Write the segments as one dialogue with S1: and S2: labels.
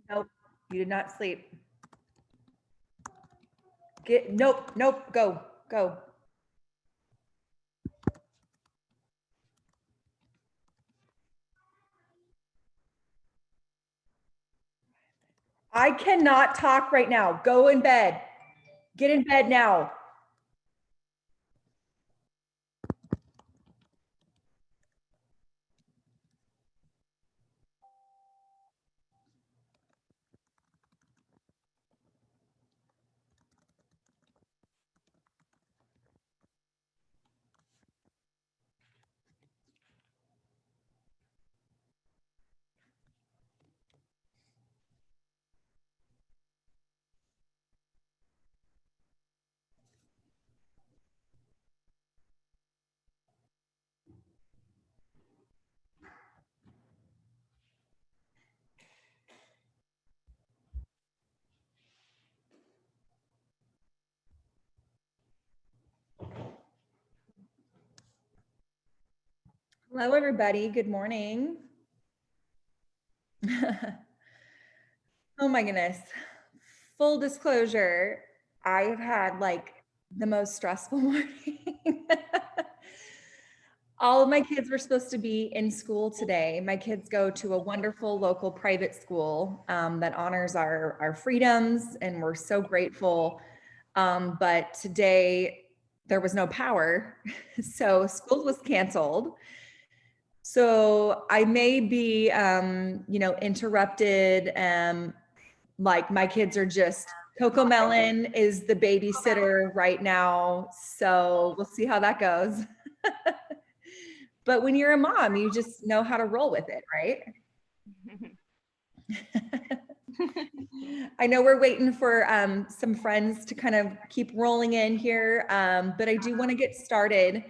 S1: Nope, you did not sleep. Nope, go. I cannot talk right now. Go in bed. Get in bed now. Hello, everybody. Good morning. Oh my goodness. Full disclosure, I have had like the most stressful morning. All of my kids were supposed to be in school today. My kids go to a wonderful local private school that honors our freedoms, and we're so grateful. But today there was no power, so school was canceled. So I may be, interrupted. Like my kids are just, Coco Melon is the babysitter right now. So we'll see how that goes. But when you're a mom, you just know how to roll with it, right? I know we're waiting for some friends to kind of keep rolling in here, but I do want to get started.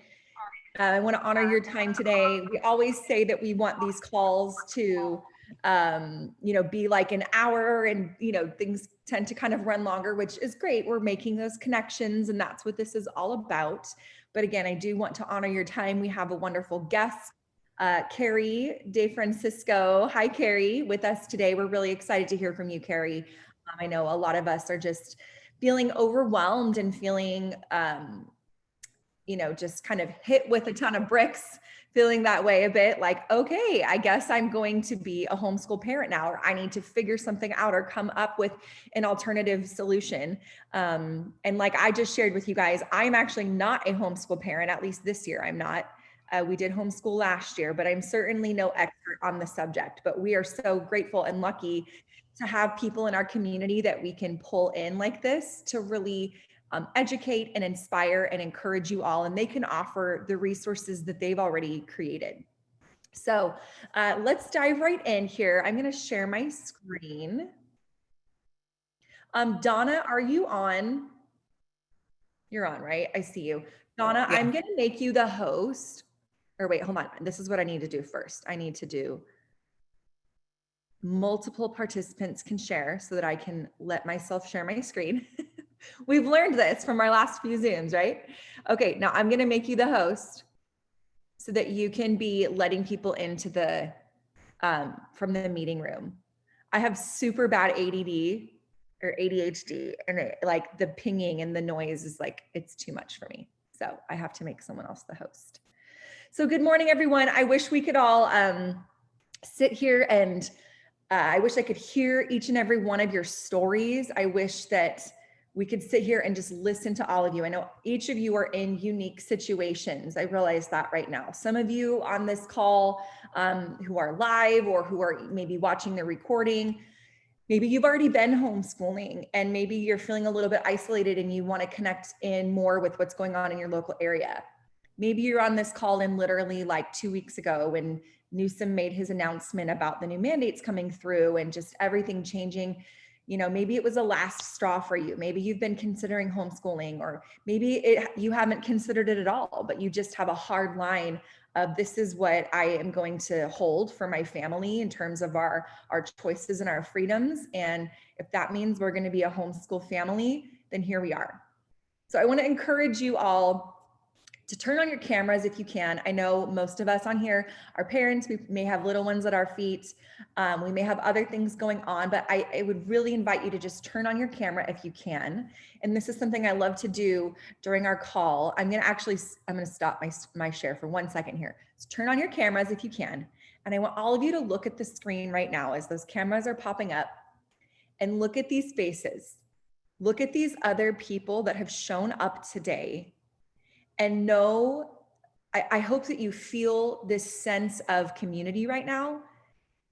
S1: I want to honor your time today. We always say that we want these calls to, be like an hour, and, things tend to kind of run longer, which is great. We're making those connections, and that's what this is all about. But again, I do want to honor your time. We have a wonderful guest, Carrie De Francisco. Hi, Carrie, with us today. We're really excited to hear from you, Carrie. I know a lot of us are just feeling overwhelmed and feeling, just kind of hit with a ton of bricks, feeling that way a bit, like, okay, I guess I'm going to be a homeschool parent now, or I need to figure something out or come up with an alternative solution. And like I just shared with you guys, I'm actually not a homeschool parent, at least this year I'm not. We did homeschool last year, but I'm certainly no expert on the subject. But we are so grateful and lucky to have people in our community that we can pull in like this to really educate and inspire and encourage you all, and they can offer the resources that they've already created. So let's dive right in here. I'm going to share my screen. Donna, are you on? You're on, right? I see you. Donna, yeah. I'm going to make you the host. Or wait, hold on. This is what I need to do first. I need to do multiple participants can share so that I can let myself share my screen. We've learned this from our last few Zooms, right? Okay, now I'm going to make you the host so that you can be letting people into the, from the meeting room. I have super bad ADD or ADHD, and like the pinging and the noise is like, it's too much for me. So I have to make someone else the host. So good morning, everyone. I wish we could all sit here and I wish I could hear each and every one of your stories. I wish that we could sit here and just listen to all of you. I know each of you are in unique situations. I realize that right now. Some of you on this call who are live or who are maybe watching the recording, maybe you've already been homeschooling and maybe you're feeling a little bit isolated and you want to connect in more with what's going on in your local area. Maybe you're on this call in literally like 2 weeks ago when Newsom made his announcement about the new mandates coming through and just everything changing. Maybe it was a last straw for you. Maybe you've been considering homeschooling, or maybe you haven't considered it at all, but you just have a hard line of this is what I am going to hold for my family in terms of our choices and our freedoms. And if that means we're going to be a homeschool family, then here we are. So I want to encourage you all to turn on your cameras if you can. I know most of us on here are parents. We may have little ones at our feet. We may have other things going on, but I would really invite you to just turn on your camera if you can. And this is something I love to do during our call. I'm going to stop my share for 1 second here. So turn on your cameras if you can. And I want all of you to look at the screen right now as those cameras are popping up, and look at these faces. Look at these other people that have shown up today. And I hope that you feel this sense of community right now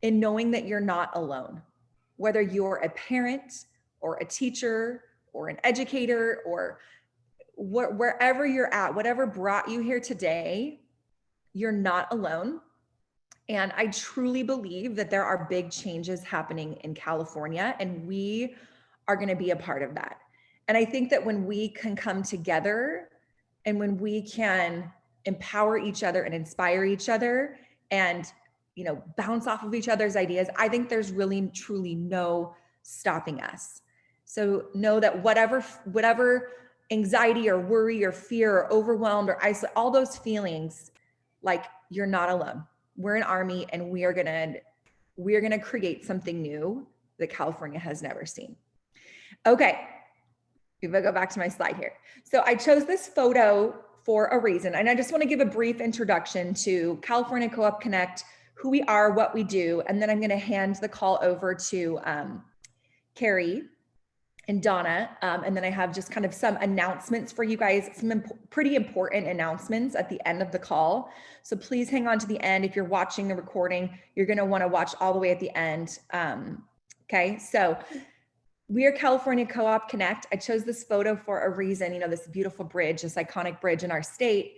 S1: in knowing that you're not alone. Whether you're a parent or a teacher or an educator or wherever you're at, whatever brought you here today, you're not alone. And I truly believe that there are big changes happening in California, and we are going to be a part of that. And I think that when we can come together and when we can empower each other and inspire each other and, bounce off of each other's ideas, I think there's really, truly no stopping us. So know that whatever anxiety or worry or fear or overwhelmed or isolate, all those feelings, like, you're not alone. We're an army, and we are gonna create something new that California has never seen. Okay, if I go back to my slide here. So I chose this photo for a reason, and I just want to give a brief introduction to California Co-op Connect, who we are, what we do, and then I'm going to hand the call over to Carrie and Donna, and then I have just kind of some announcements for you guys, some pretty important announcements at the end of the call. So please hang on to the end. If you're watching the recording, you're going to want to watch all the way at the end. Okay, so we are California Co-op Connect. I chose this photo for a reason, this beautiful bridge, this iconic bridge in our state,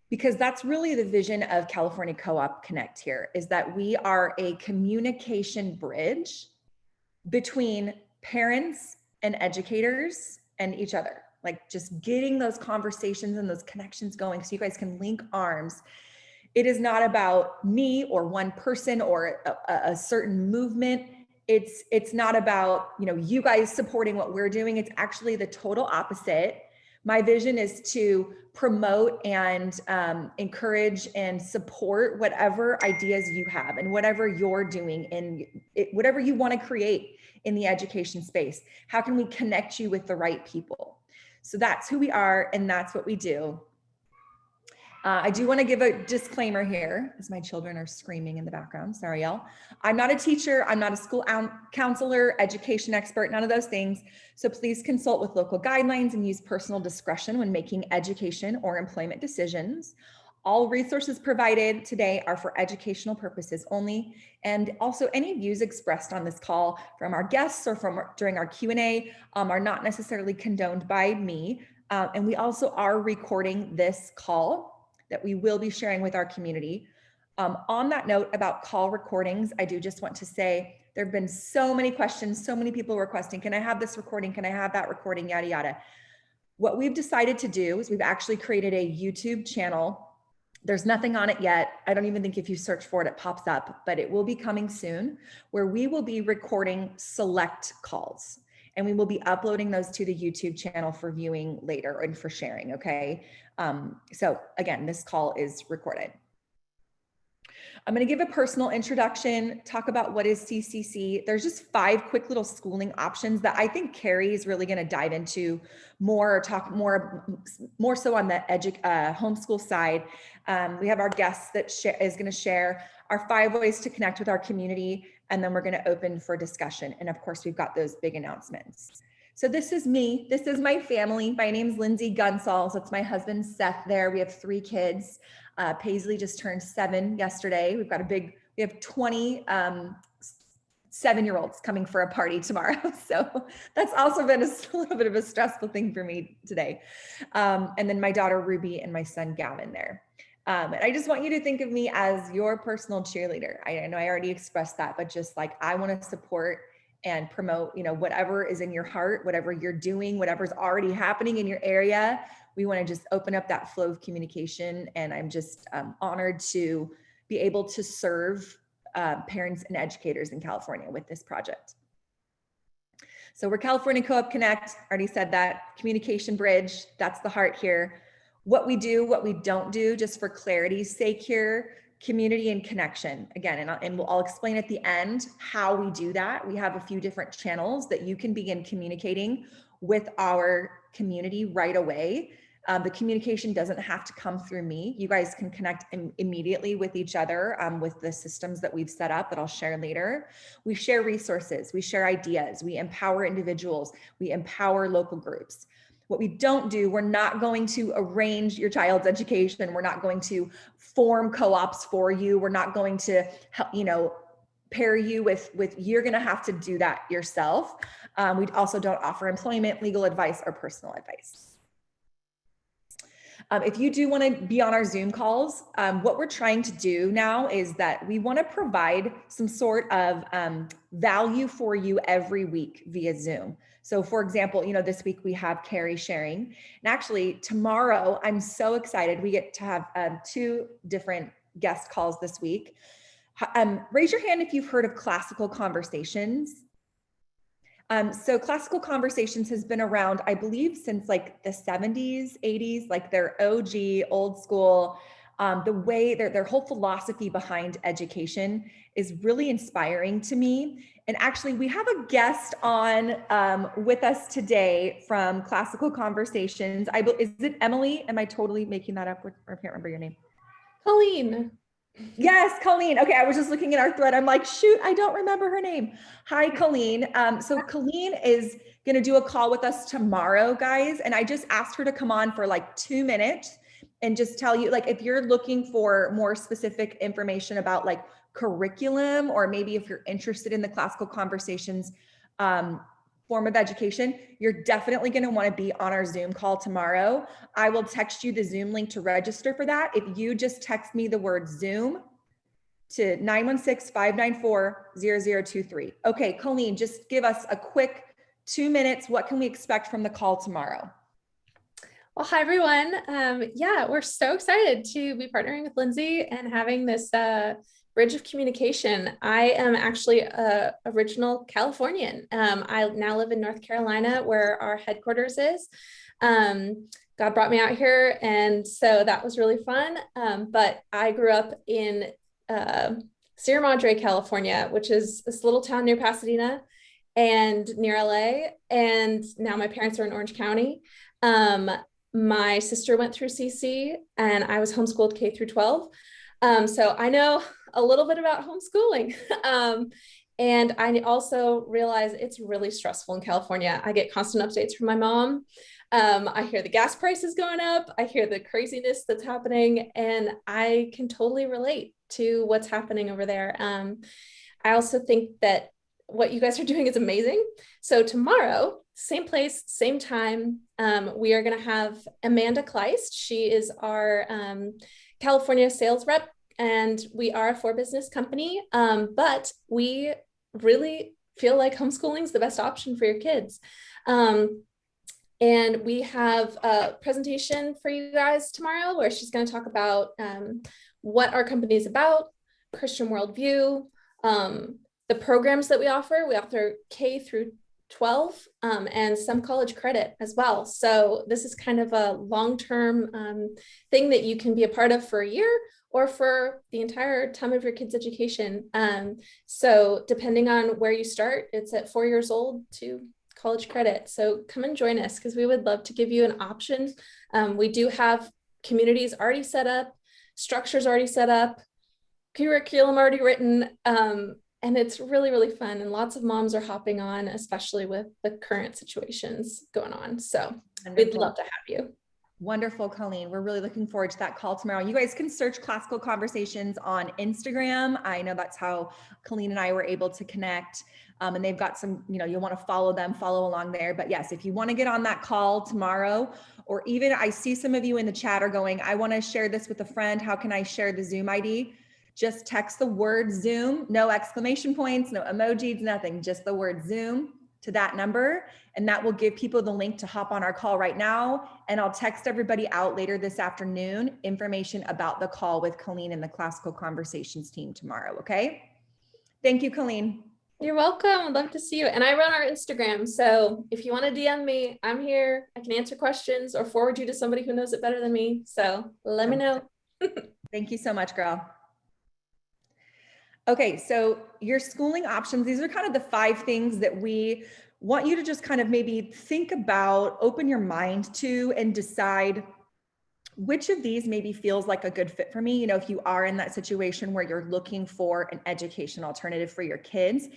S1: because that's really the vision of California Co-op Connect here, is that we are a communication bridge between parents and educators and each other, like just getting those conversations and those connections going so you guys can link arms. It is not about me or one person or a certain movement. It's not about, you guys supporting what we're doing. It's actually the total opposite. My vision is to promote and encourage and support whatever ideas you have and whatever you're doing and whatever you want to create in the education space. How can we connect you with the right people? So that's who we are, and that's what we do. I do want to give a disclaimer here, as my children are screaming in the background. Sorry, y'all. I'm not a teacher. I'm not a school counselor, education expert, none of those things. So please consult with local guidelines and use personal discretion when making education or employment decisions. All resources provided today are for educational purposes only. And also any views expressed on this call from our guests or during our Q&A are not necessarily condoned by me. And we also are recording this call that we will be sharing with our community. On that note about call recordings, I do just want to say there have been so many questions, so many people requesting, can I have this recording? Can I have that recording? Yada, yada. What we've decided to do is we've actually created a YouTube channel. There's nothing on it yet. I don't even think if you search for it, it pops up, but it will be coming soon, where we will be recording select calls. And we will be uploading those to the YouTube channel for viewing later and for sharing, okay? So again, this call is recorded. I'm gonna give a personal introduction, talk about what is CCC. There's just 5 quick little schooling options that I think Carrie is really gonna dive into more, or talk more so on the homeschool side. We have our guest that is gonna share our 5 ways to connect with our community, and then we're gonna open for discussion. And of course, we've got those big announcements. So this is me, this is my family. My name's Lindsay Gunsall, so it's my husband, Seth there. We have 3 kids. Paisley just turned 7 yesterday. We have 20 7-year-olds coming for a party tomorrow. So that's also been a little bit of a stressful thing for me today. And then my daughter, Ruby, and my son, Gavin there. And I just want you to think of me as your personal cheerleader. I know I already expressed that, but just like, I want to support and promote, whatever is in your heart, whatever you're doing, whatever's already happening in your area. We want to just open up that flow of communication. And I'm just honored to be able to serve parents and educators in California with this project. So we're California Co-op Connect, already said that, communication bridge, that's the heart here. What we do, what we don't do, just for clarity's sake here, community and connection. Again, I'll explain at the end how we do that. We have a few different channels that you can begin communicating with our community right away. The communication doesn't have to come through me. You guys can connect immediately with each other with the systems that we've set up that I'll share later. We share resources, we share ideas, we empower individuals, we empower local groups. What we don't do, we're not going to arrange your child's education. We're not going to form co-ops for you. We're not going to help, pair you with you're going to have to do that yourself. We also don't offer employment, legal advice, or personal advice. If you do want to be on our Zoom calls, what we're trying to do now is that we want to provide some sort of value for you every week via Zoom. So for example, this week we have Carrie sharing, and actually tomorrow, I'm so excited. We get to have 2 different guest calls this week. Raise your hand if you've heard of Classical Conversations. So Classical Conversations has been around, I believe, since like the 70s, 80s, like their OG, old school. The way their whole philosophy behind education is really inspiring to me. And actually, we have a guest on with us today from Classical Conversations. Is it Emily? Am I totally making that up? Or I can't remember your name.
S2: Colleen.
S1: Yes, Colleen. Okay, I was just looking at our thread. I'm like, shoot, I don't remember her name. Hi, Colleen. So Colleen is going to do a call with us tomorrow, guys. And I just asked her to come on for like 2 minutes and just tell you, like, if you're looking for more specific information about like curriculum, or maybe if you're interested in the Classical Conversations form of education, you're definitely going to want to be on our Zoom call tomorrow. I will text you the Zoom link to register for that. If you just text me the word Zoom to 916-594-0023. Okay, Colleen, just give us a quick 2 minutes. What can we expect from the call tomorrow?
S2: Well, hi, everyone. Yeah, we're so excited to be partnering with Lindsay and having this bridge of communication. I am actually an original Californian. I now live in North Carolina, where our headquarters is. God brought me out here, and so that was really fun. But I grew up in Sierra Madre, California, which is this little town near Pasadena and near LA. And now my parents are in Orange County. My sister went through CC, and I was homeschooled K through 12. So I know a little bit about homeschooling. And I also realize it's really stressful in California. I get constant updates from my mom. I hear the gas prices going up. I hear the craziness that's happening, and I can totally relate to what's happening over there. I also think that what you guys are doing is amazing. So tomorrow, same place, same time, we are going to have Amanda Kleist. She is our California sales rep, and we are a for-business company, but we really feel like homeschooling is the best option for your kids. And we have a presentation for you guys tomorrow where she's going to talk about what our company is about, Christian worldview, the programs that we offer. We offer K through 12 and some college credit as well. So this is kind of a long-term thing that you can be a part of for a year or for the entire time of your kid's education. So depending on where you start, it's at 4 years old to college credit. So come and join us, because we would love to give you an option. We do have communities already set up, structures already set up, curriculum already written, and it's really, really fun. And lots of moms are hopping on, especially with the current situations going on. So we'd love to have you.
S1: Wonderful, Colleen. We're really looking forward to that call tomorrow. You guys can search Classical Conversations on Instagram. I know that's how Colleen and I were able to connect. And they've got some, you'll want to follow them, follow along there. But yes, if you want to get on that call tomorrow, or even I see some of you in the chat are going, I want to share this with a friend. How can I share the Zoom ID? Just text the word Zoom, no exclamation points, no emojis, nothing, just the word Zoom to that number. And that will give people the link to hop on our call right now. And I'll text everybody out later this afternoon, information about the call with Colleen and the Classical Conversations team tomorrow. Okay. Thank you, Colleen.
S2: You're welcome. I'd love to see you. And I run our Instagram. So if you want to DM me, I'm here. I can answer questions or forward you to somebody who knows it better than me. So let me know.
S1: Thank you so much, girl. Okay, so your schooling options, these are kind of the 5 things that we want you to just kind of maybe think about, open your mind to, and decide which of these maybe feels like a good fit for me. You know, if you are in that situation where you're looking for an education alternative for your kids,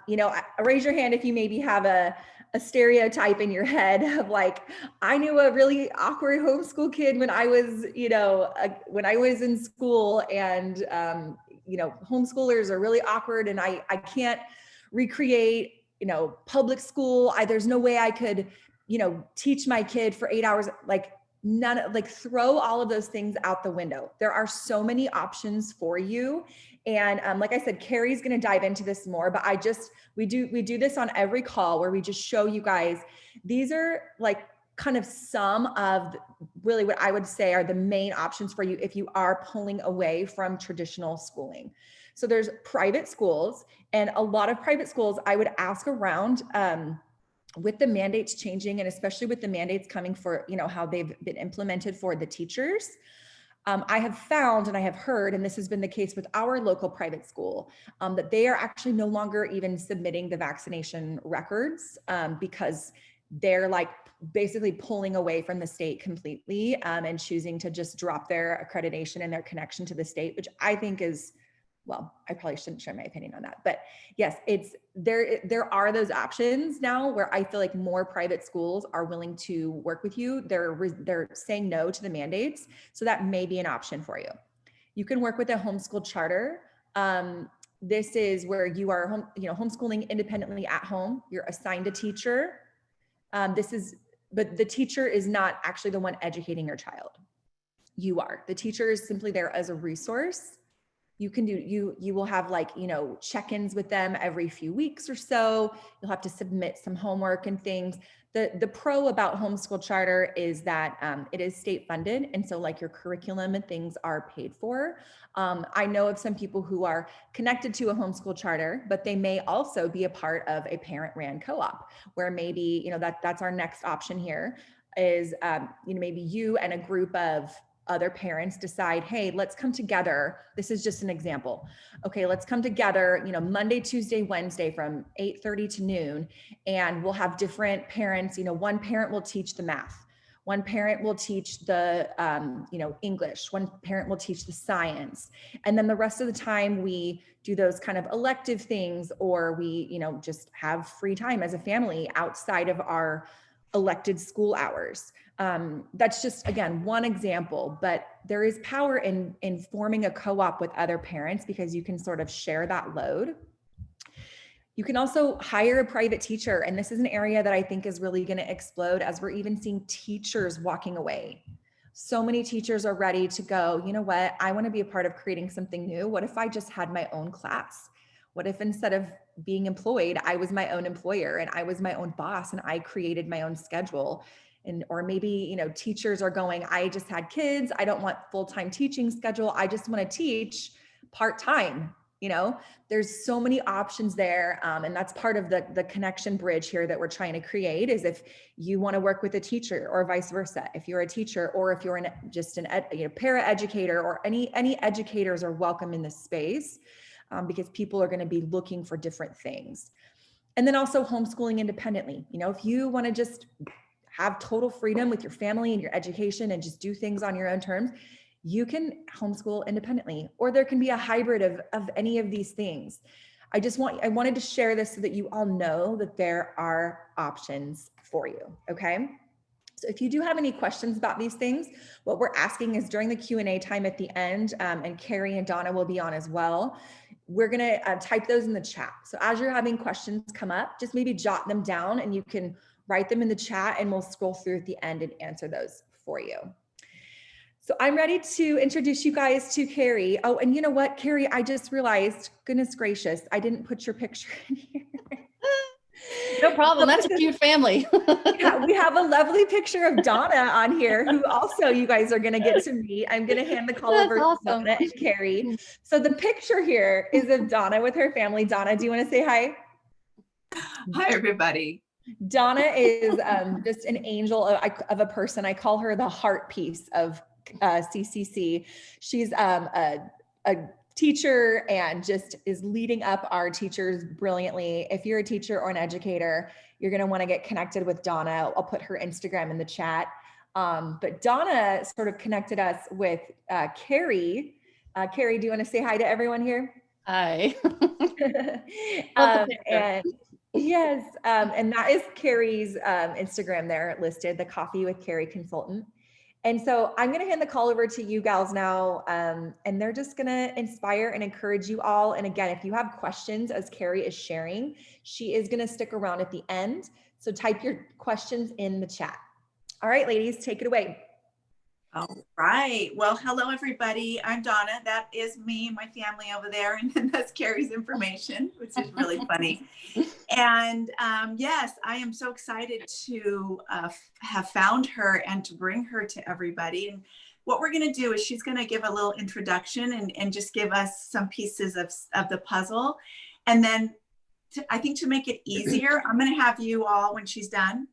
S1: you know, raise your hand if you maybe have a stereotype in your head of like, I knew a really awkward homeschool kid when I was, you know, when I was in school, and, you know, homeschoolers are really awkward, and I can't recreate, you know, public school. There's no way I could, you know, teach my kid for 8 hours. Like, throw all of those things out the window. There are so many options for you. And like I said, Carrie's going to dive into this more, but we do this on every call where we just show you guys, these are like kind of some of really what I would say are the main options for you if you are pulling away from traditional schooling. So there's private schools, and a lot of private schools I would ask around, with the mandates changing, and especially with the mandates coming for, you know, how they've been implemented for the teachers. I have found, and I have heard, and this has been the case with our local private school, that they are actually no longer even submitting the vaccination records, because they're like basically pulling away from the state completely, and choosing to just drop their accreditation and their connection to the state, which I think is, well, I probably shouldn't share my opinion on that, but yes, it's there are those options now where I feel like more private schools are willing to work with you. They're saying no to the mandates. So that may be an option for you. You can work with a homeschool charter. This is where you are homeschooling independently at home. You're assigned a teacher. But the teacher is not actually the one educating your child. You are. The teacher is simply there as a resource. You can you will have, like, you know, check-ins with them every few weeks or so. You'll have to submit some homework and things. The pro about homeschool charter is that it is state funded. And so, like, your curriculum and things are paid for. I know of some people who are connected to a homeschool charter, but they may also be a part of a parent ran co-op where maybe, you know, that's our next option here is, you know, maybe you and a group of other parents decide, hey, let's come together. This is just an example. Okay, let's come together, you know, Monday, Tuesday, Wednesday from 8:30 to noon, and we'll have different parents. You know, one parent will teach the math. One parent will teach the, you know, English. One parent will teach the science. And then the rest of the time we do those kind of elective things, or we, you know, just have free time as a family outside of our elected school hours. That's just, again, one example, but there is power in forming a co-op with other parents because you can sort of share that load. You can also hire a private teacher. And this is an area that I think is really going to explode as we're even seeing teachers walking away. So many teachers are ready to go, you know what, I want to be a part of creating something new. What if I just had my own class? What if instead of being employed, I was my own employer and I was my own boss and I created my own schedule? And, or maybe, you know, teachers are going, I just had kids. I don't want full-time teaching schedule. I just want to teach part-time. You know, there's so many options there. And that's part of the connection bridge here that we're trying to create is if you want to work with a teacher or vice versa, if you're a teacher or if you're just an para-educator or any educators are welcome in this space, because people are going to be looking for different things. And then also homeschooling independently. You know, if you want to just have total freedom with your family and your education and just do things on your own terms, you can homeschool independently, or there can be a hybrid of any of these things. I wanted to share this so that you all know that there are options for you. Okay. So if you do have any questions about these things, what we're asking is during the Q&A time at the end, and Carrie and Donna will be on as well, we're going to type those in the chat. So as you're having questions come up, just maybe jot them down and you can write them in the chat and we'll scroll through at the end and answer those for you. So I'm ready to introduce you guys to Carrie. Oh, and you know what, Carrie, I just realized, goodness gracious, I didn't put your picture in here.
S3: No problem. That's a cute family.
S1: Yeah, we have a lovely picture of Donna on here, who also you guys are going to get to meet. I'm going to hand the call
S3: That's
S1: over
S3: awesome.
S1: to Donna and Carrie. So the picture here is of Donna with her family. Donna, do you want to say hi?
S4: Hi, everybody.
S1: Donna is just an angel of a person. I call her the heart piece of CCC. She's a teacher and just is leading up our teachers brilliantly. If you're a teacher or an educator, you're going to want to get connected with Donna. I'll put her Instagram in the chat. But Donna sort of connected us with Carrie. Carrie, do you want to say hi to everyone here?
S3: Hi.
S1: And yes, and that is Carrie's Instagram there listed, the Coffee with Carrie Consultant. And so I'm going to hand the call over to you gals now, and they're just going to inspire and encourage you all. And again, if you have questions as Carrie is sharing, she is going to stick around at the end. So type your questions in the chat. All right, ladies, take it away.
S4: All right. Well, hello, everybody. I'm Donna. That is me, my family over there. And then that's Carrie's information, which is really funny. And yes, I am so excited to have found her and to bring her to everybody. And what we're going to do is she's going to give a little introduction and just give us some pieces of the puzzle. And then I think to make it easier, I'm going to have you all, when she's done,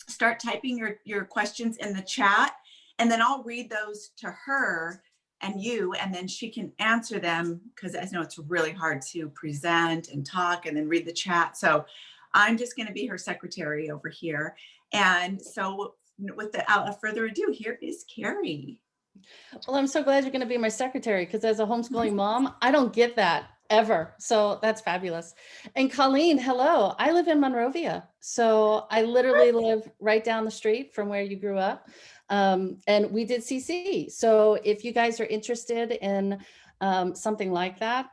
S4: start typing your questions in the chat. And then I'll read those to her and you, and then she can answer them, because I know it's really hard to present and talk and then read the chat. I'm just going to be her secretary over here. And so without further ado, here is Carrie.
S3: Well, I'm so glad you're going to be my secretary, because as a homeschooling mom, I don't get that ever. So that's fabulous. And Colleen, hello. I live in Monrovia. So I literally live right down the street from where you grew up. And we did CC. So if you guys are interested in something like that,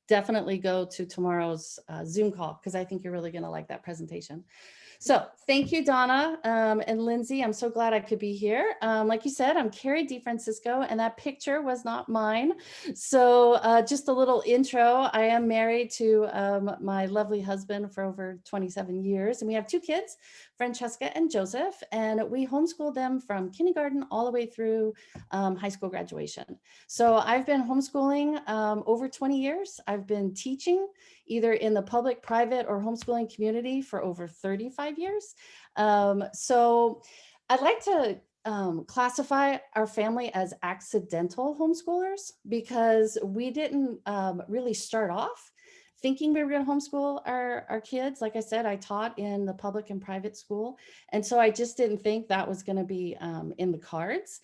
S3: definitely go to tomorrow's Zoom call, because I think you're really going to like that presentation. So thank you, Donna and Lindsay. I'm so glad I could be here. Like you said, I'm Carrie De Francisco, and that picture was not mine. So just a little intro. I am married to my lovely husband for over 27 years, and we have two kids, Francesca and Joseph, and we homeschooled them from kindergarten all the way through high school graduation. So I've been homeschooling over 20 years. I've been teaching either in the public, private, or homeschooling community for over 35 years. So I'd like to classify our family as accidental homeschoolers, because we didn't really start off thinking we were going to homeschool our kids. Like I said, I taught in the public and private school. And so I just didn't think that was going to be in the cards.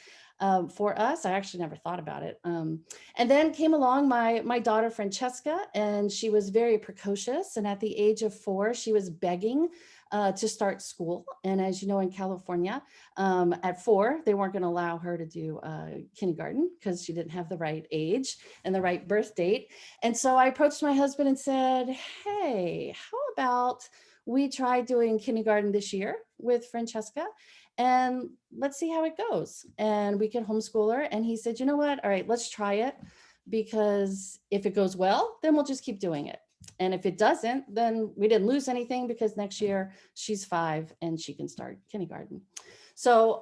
S3: For us, I actually never thought about it. And then came along my daughter, Francesca, and she was very precocious. And at the age of 4, she was begging to start school. And as you know, in California, at 4, they weren't going to allow her to do kindergarten, because she didn't have the right age and the right birth date. And so I approached my husband and said, hey, how about we try doing kindergarten this year with Francesca, and let's see how it goes. And we can homeschool her. And he said, you know what? All right, let's try it, because if it goes well, then we'll just keep doing it. And if it doesn't, then we didn't lose anything, because next year she's 5 and she can start kindergarten. So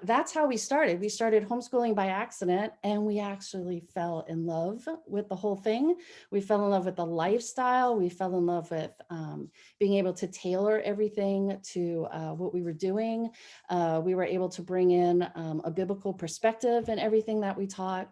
S3: that's how we started. We started homeschooling by accident, and we actually fell in love with the whole thing. We fell in love with the lifestyle. We fell in love with being able to tailor everything to what we were doing. We were able to bring in a biblical perspective in everything that we taught.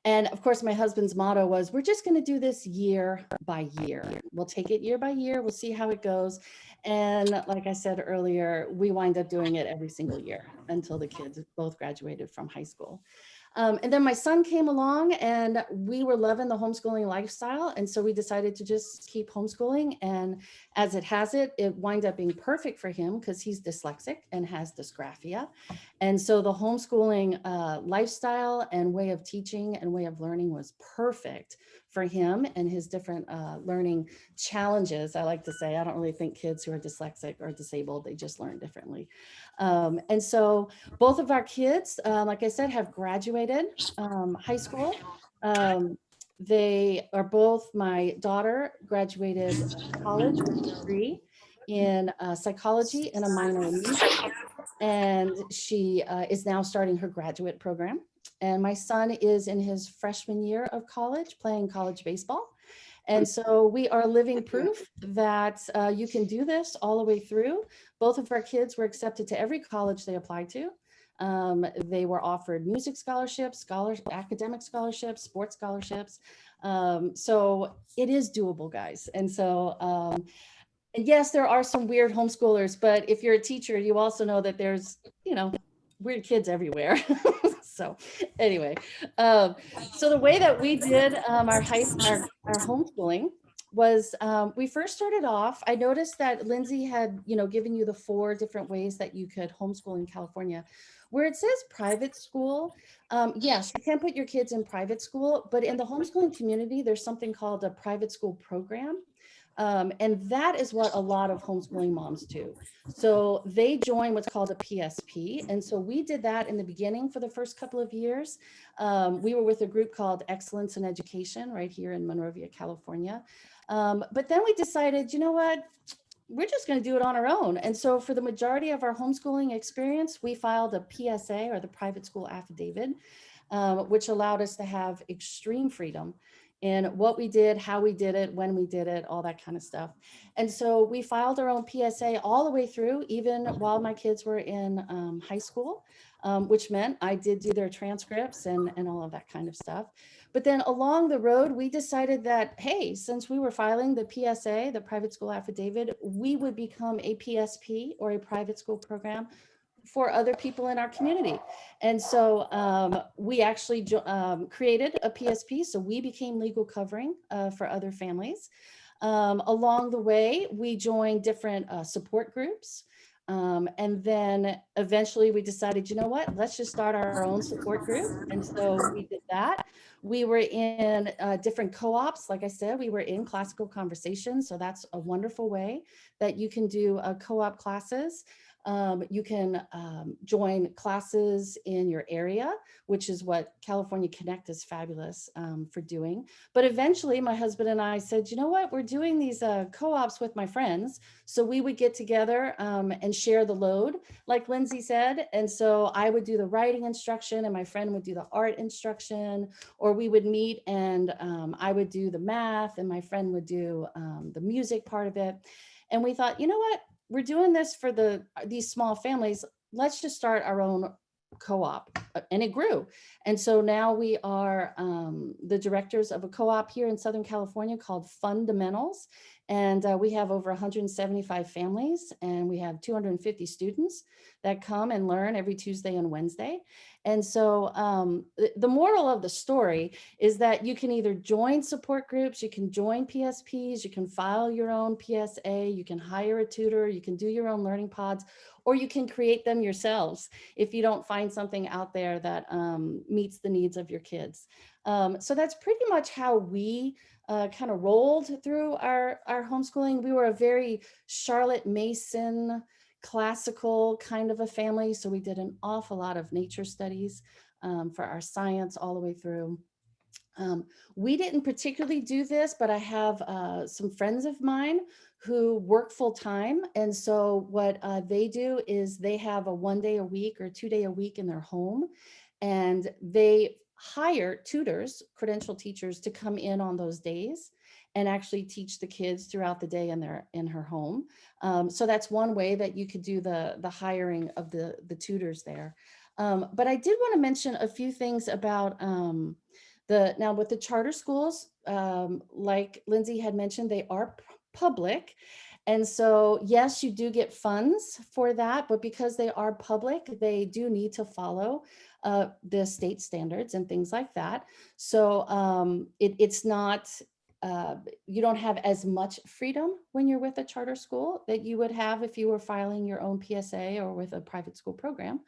S3: And of course, my husband's motto was, we're just going to do this year by year. We'll take it year by year. We'll see how it goes. And like I said earlier, we wind up doing it every single year until the kids both graduated from high school. And then my son came along, and we were loving the homeschooling lifestyle. And so we decided to just keep homeschooling. And as it has it, it wound up being perfect for him, because he's dyslexic and has dysgraphia. And so the homeschooling lifestyle and way of teaching and way of learning was perfect for him and his different learning challenges. I like to say, I don't really think kids who are dyslexic or disabled, they just learn differently. And so both of our kids, like I said, have graduated high school. They are both, my daughter graduated college with a degree in psychology and a minor in music. And she is now starting her graduate program. And my son is in his freshman year of college, playing college baseball. And so we are living proof that you can do this all the way through. Both of our kids were accepted to every college they applied to. They were offered music scholarships, academic scholarships, sports scholarships. So it is doable, guys. And so, and yes, there are some weird homeschoolers, but if you're a teacher, you also know that there's, weird kids everywhere. So anyway, so the way that we did our homeschooling was we first started off, I noticed that Lindsay had, given you the 4 different ways that you could homeschool in California. Where it says private school, yes, you can put your kids in private school, but in the homeschooling community, there's something called a private school program. And that is what a lot of homeschooling moms do. So they join what's called a PSP. And so we did that in the beginning for the first couple of years. We were with a group called Excellence in Education right here in Monrovia, California. But then we decided, you know what? We're just going to do it on our own. And so for the majority of our homeschooling experience, we filed a PSA, or the private school affidavit, which allowed us to have extreme freedom in what we did, how we did it, when we did it, all that kind of stuff. And so we filed our own PSA all the way through, even while my kids were in high school, which meant I did do their transcripts and all of that kind of stuff. But then along the road, we decided that, hey, since we were filing the PSA, the private school affidavit, we would become a PSP, or a private school program, for other people in our community. And so we actually created a PSP. So we became legal covering for other families. Along the way, we joined different support groups. And then eventually we decided, you know what, let's just start our own support group. And so we did that. We were in different co-ops. Like I said, we were in classical conversations. So that's a wonderful way that you can do co-op classes. You can join classes in your area, which is what California Connect is fabulous for doing. But eventually my husband and I said, you know what, we're doing these co-ops with my friends. So we would get together and share the load, like Lindsay said. And so I would do the writing instruction and my friend would do the art instruction, or we would meet and I would do the math and my friend would do the music part of it. And we thought, you know what, we're doing this for these small families. Let's just start our own co-op. And it grew. And so now we are the directors of a co-op here in Southern California called Fundamentals. And we have over 175 families and we have 250 students that come and learn every Tuesday and Wednesday. And so the moral of the story is that you can either join support groups, you can join PSPs, you can file your own PSA, you can hire a tutor, you can do your own learning pods, or you can create them yourselves if you don't find something out there that meets the needs of your kids. So that's pretty much how we kind of rolled through our homeschooling. We were a very Charlotte Mason classical kind of a family. So we did an awful lot of nature studies for our science all the way through. We didn't particularly do this, but I have some friends of mine who work full time. And so what they do is they have a 1 day a week or 2 day a week in their home, and they hire tutors, credentialed teachers, to come in on those days and actually teach the kids throughout the day in her home. So that's one way that you could do the hiring of the tutors there. But I did want to mention a few things about now with the charter schools, like Lindsay had mentioned, they are public. And so, yes, you do get funds for that, but because they are public, they do need to follow the state standards and things like that. So it's not, you don't have as much freedom when you're with a charter school that you would have if you were filing your own PSA or with a private school program.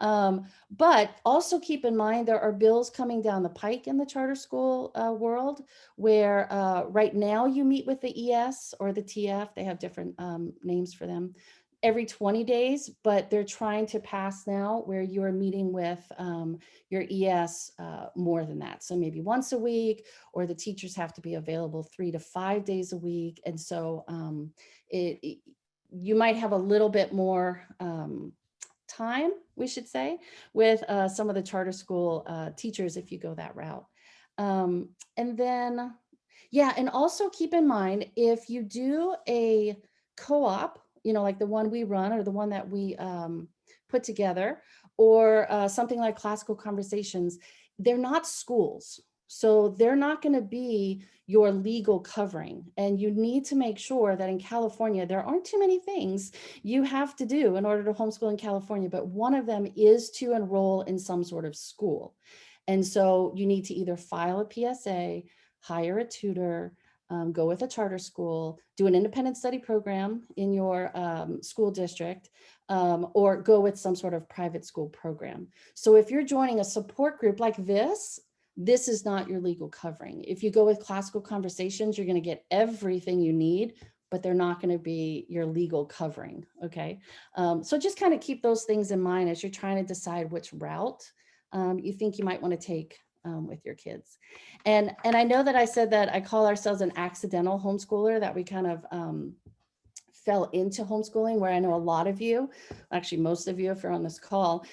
S3: But also keep in mind, there are bills coming down the pike in the charter school world where right now you meet with the ES or the TF, they have different names for them, every 20 days, but they're trying to pass now where you're meeting with your ES more than that. So maybe once a week, or the teachers have to be available 3 to 5 days a week. And so you might have a little bit more time, we should say, with some of the charter school teachers if you go that route. And then, yeah, and also keep in mind, if you do a co-op, you know, like the one we run or the one that we put together, or something like Classical Conversations, they're not schools. So they're not going to be your legal covering. And you need to make sure that in California, there aren't too many things you have to do in order to homeschool in California, but one of them is to enroll in some sort of school. And so you need to either file a PSA, hire a tutor, go with a charter school, do an independent study program in your school district, or go with some sort of private school program. So if you're joining a support group like this is not your legal covering. If you go with Classical Conversations, you're going to get everything you need, but they're not going to be your legal covering. Okay. So just kind of keep those things in mind as you're trying to decide which route you think you might want to take with your kids. And I know that I said that I call ourselves an accidental homeschooler, that we kind of fell into homeschooling, where I know a lot of you, actually most of you, if you're on this call,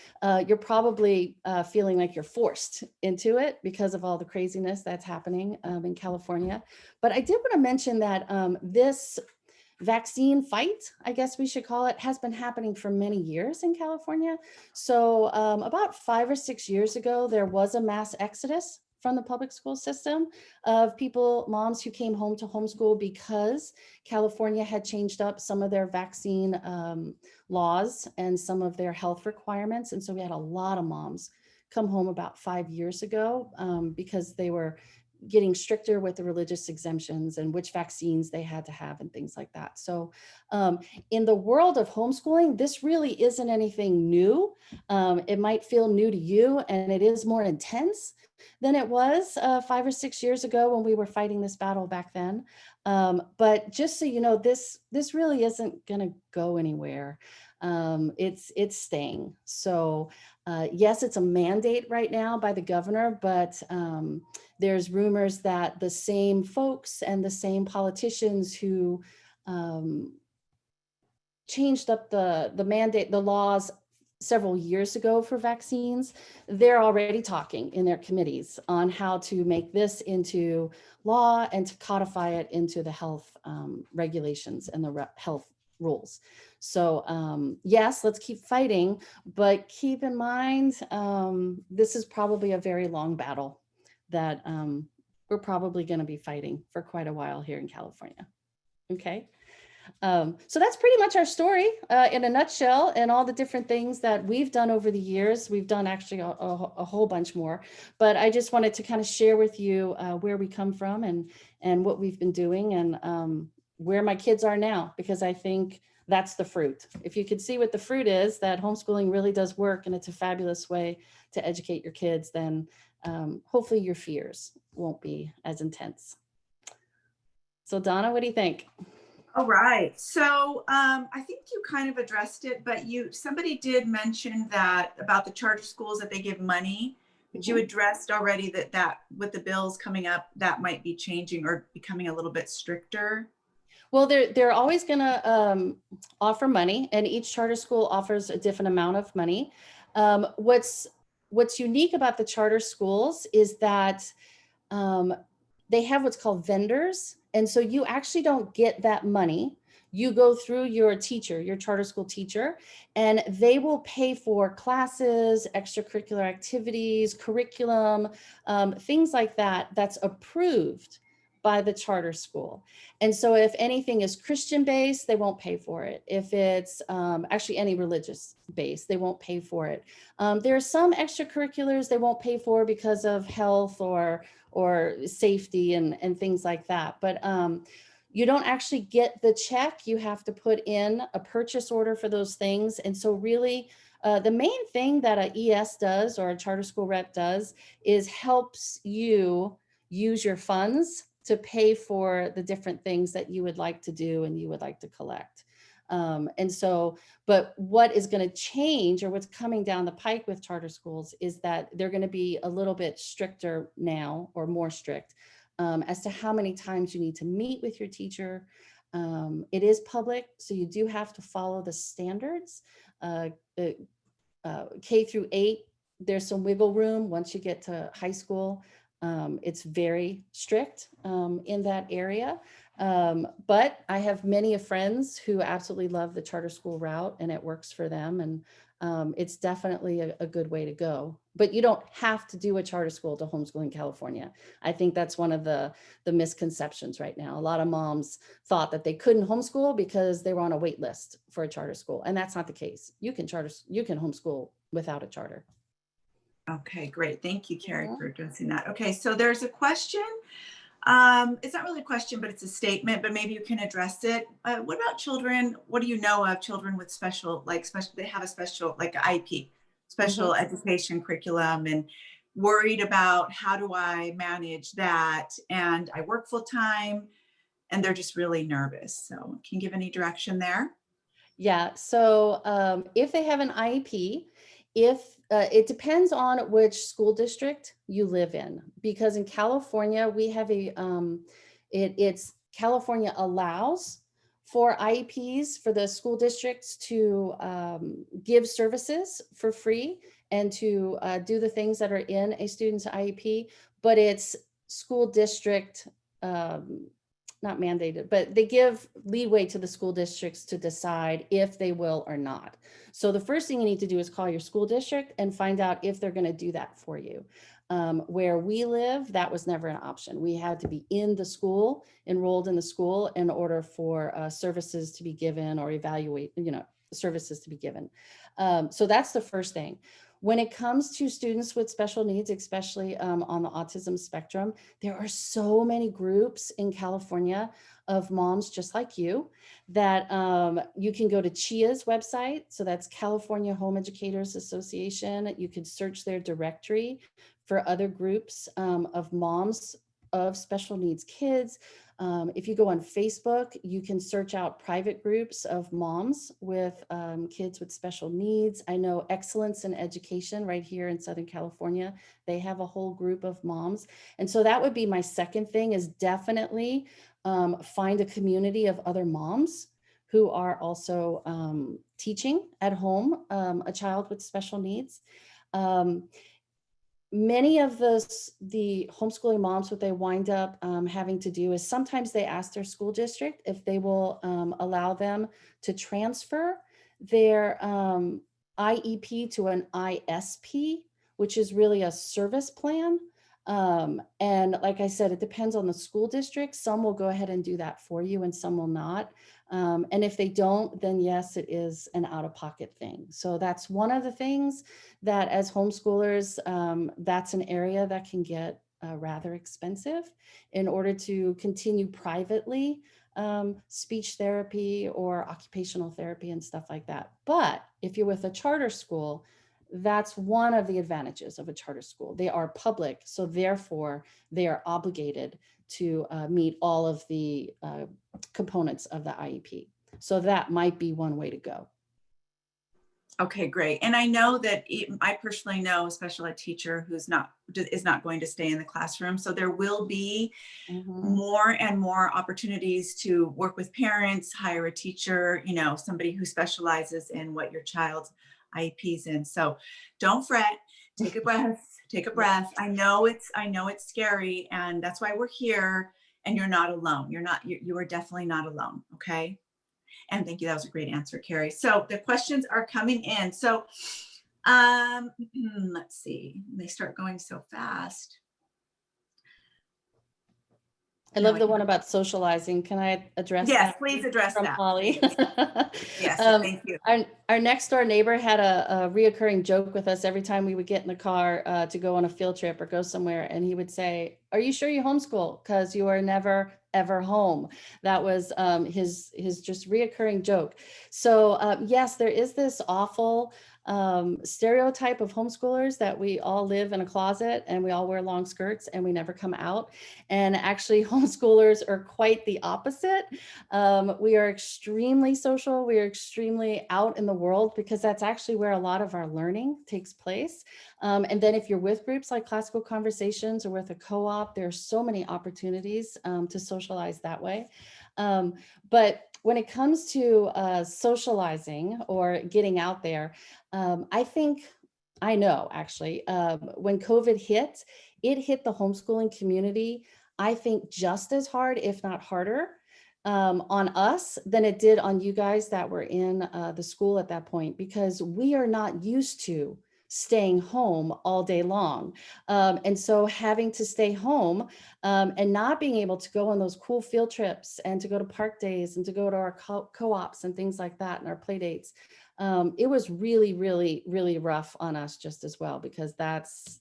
S3: you're probably feeling like you're forced into it because of all the craziness that's happening in California. But I did want to mention that this vaccine fight, I guess we should call it, has been happening for many years in California. So about 5 or 6 years ago, there was a mass exodus from the public school system of people, moms who came home to homeschool because California had changed up some of their vaccine laws and some of their health requirements. And so we had a lot of moms come home about 5 years ago because they were getting stricter with the religious exemptions and which vaccines they had to have and things like that. So in the world of homeschooling, this really isn't anything new. It might feel new to you, and it is more intense than it was 5 or 6 years ago when we were fighting this battle back then. But just so you know, this really isn't going to go anywhere. It's staying. So yes, it's a mandate right now by the governor, but there's rumors that the same folks and the same politicians who changed up the mandate, the laws several years ago for vaccines, they're already talking in their committees on how to make this into law and to codify it into the health regulations and the health rules. So yes, let's keep fighting, but keep in mind, this is probably a very long battle that we're probably going to be fighting for quite a while here in California. Okay. So that's pretty much our story in a nutshell, and all the different things that we've done over the years. We've done actually a whole bunch more, but I just wanted to kind of share with you where we come from and what we've been doing, and where my kids are now, because I think that's the fruit. If you could see what the fruit is, that homeschooling really does work and it's a fabulous way to educate your kids, then hopefully your fears won't be as intense. So Donna, what do you think?
S4: All right. So I think you kind of addressed it, but somebody did mention that about the charter schools, that they give money, but you addressed already that with the bills coming up, that might be changing or becoming a little bit stricter.
S3: Well, they're always going to offer money, and each charter school offers a different amount of money. What's unique about the charter schools is that they have what's called vendors. And so you actually don't get that money. You go through your teacher, your charter school teacher, and they will pay for classes, extracurricular activities, curriculum, things like that, that's approved by the charter school. And so if anything is Christian based, they won't pay for it. If it's actually any religious based, they won't pay for it. There are some extracurriculars they won't pay for because of health or safety and things like that. But you don't actually get the check. You have to put in a purchase order for those things. And so really the main thing that a ES does, or a charter school rep does, is helps you use your funds to pay for the different things that you would like to do and you would like to collect. And so, but what is going to change, or what's coming down the pike with charter schools, is that they're going to be a little bit stricter now, or more strict, as to how many times you need to meet with your teacher. It is public, so you do have to follow the standards. K-8, there's some wiggle room. Once you get to high school, it's very strict in that area. But I have many friends who absolutely love the charter school route, and it works for them. And it's definitely a good way to go. But you don't have to do a charter school to homeschool in California. I think that's one of the misconceptions right now. A lot of moms thought that they couldn't homeschool because they were on a wait list for a charter school. And that's not the case. You can homeschool without a charter.
S4: Okay, great. Thank you, Carrie,
S3: Mhm.
S4: for addressing that. Okay, so there's a question. It's not really a question, but it's a statement, but maybe you can address it. What about children? What do you know of children with special, they have a special, like IEP, special education curriculum, and worried about how do I manage that? And I work full time, and they're just really nervous. So can you give any direction there?
S3: Yeah. So if they have an IEP, if it depends on which school district you live in, because in California we have it's California allows for IEPs for the school districts to give services for free and to do the things that are in a student's IEP, but it's school district not mandated, but they give leeway to the school districts to decide if they will or not. So the first thing you need to do is call your school district and find out if they're going to do that for you. Where we live, that was never an option. We had to be in the school, enrolled in the school, in order for services to be given, or services to be given. So that's the first thing. When it comes to students with special needs, especially on the autism spectrum, there are so many groups in California of moms just like you that you can go to CHIA's website. So that's California Home Educators Association. You can search their directory for other groups of moms of special needs kids. If you go on Facebook, you can search out private groups of moms with kids with special needs. I know Excellence in Education right here in Southern California, they have a whole group of moms. And so that would be my second thing, is definitely find a community of other moms who are also teaching at home a child with special needs. Many of the homeschooling moms, what they wind up having to do is sometimes they ask their school district if they will allow them to transfer their IEP to an ISP, which is really a service plan. And like I said, it depends on the school district. Some will go ahead and do that for you and some will not. And if they don't, then yes, it is an out-of-pocket thing. So that's one of the things that as homeschoolers, that's an area that can get rather expensive in order to continue privately speech therapy or occupational therapy and stuff like that. But if you're with a charter school, that's one of the advantages of a charter school. They are public, so therefore they are obligated to meet all of the components of the IEP. So that might be one way to go.
S4: Okay, great. And I know that I personally know a special ed teacher who's is not going to stay in the classroom. So there will be more and more opportunities to work with parents, hire a teacher, somebody who specializes in what your child's IEP's in. So don't fret, take a breath, take a breath. I know it's scary, and that's why we're here, and you're not alone. You are definitely not alone. Okay. And thank you. That was a great answer, Carrie. So the questions are coming in. So let's see. They start going so fast.
S3: I love the one about socializing. Can I address that?
S4: Yes, please address
S3: from
S4: that.
S3: Holly?
S4: Yes, thank you.
S3: Our next door neighbor had a reoccurring joke with us every time we would get in the car to go on a field trip or go somewhere. And he would say, are you sure you homeschool? Because you are never, ever home. That was his just reoccurring joke. So yes, there is this awful stereotype of homeschoolers that we all live in a closet and we all wear long skirts and we never come out. And actually homeschoolers are quite the opposite. We are extremely social. We are extremely out in the world because that's actually where a lot of our learning takes place. And then if you're with groups like Classical Conversations or with a co-op, there are so many opportunities to socialize that way. But when it comes to socializing or getting out there, I know actually, when COVID hit, it hit the homeschooling community, I think just as hard, if not harder, on us than it did on you guys that were in the school at that point, because we are not used to staying home all day long. And so having to stay home and not being able to go on those cool field trips and to go to park days and to go to our co-ops and things like that and our play dates, it was really, really, really rough on us just as well, because that's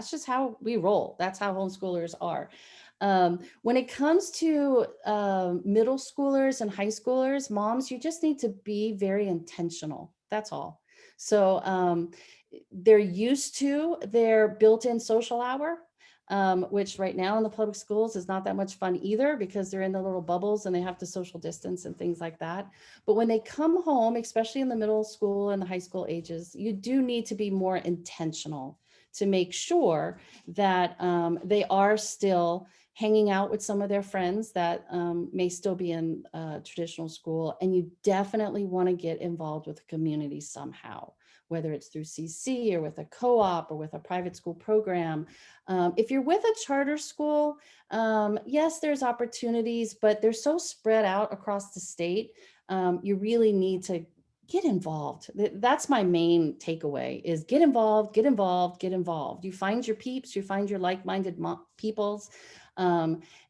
S3: just how we roll. That's how homeschoolers are. When it comes to middle schoolers and high schoolers, moms, you just need to be very intentional. That's all. So they're used to their built-in social hour, which right now in the public schools is not that much fun either, because they're in the little bubbles and they have to social distance and things like that. But when they come home, especially in the middle school and the high school ages, you do need to be more intentional to make sure that they are still hanging out with some of their friends that may still be in traditional school. And you definitely want to get involved with the community somehow, whether it's through CC or with a co-op or with a private school program. If you're with a charter school, yes, there's opportunities, but they're so spread out across the state. You really need to get involved. That's my main takeaway is get involved, get involved, get involved. You find your peeps, you find your like-minded peoples.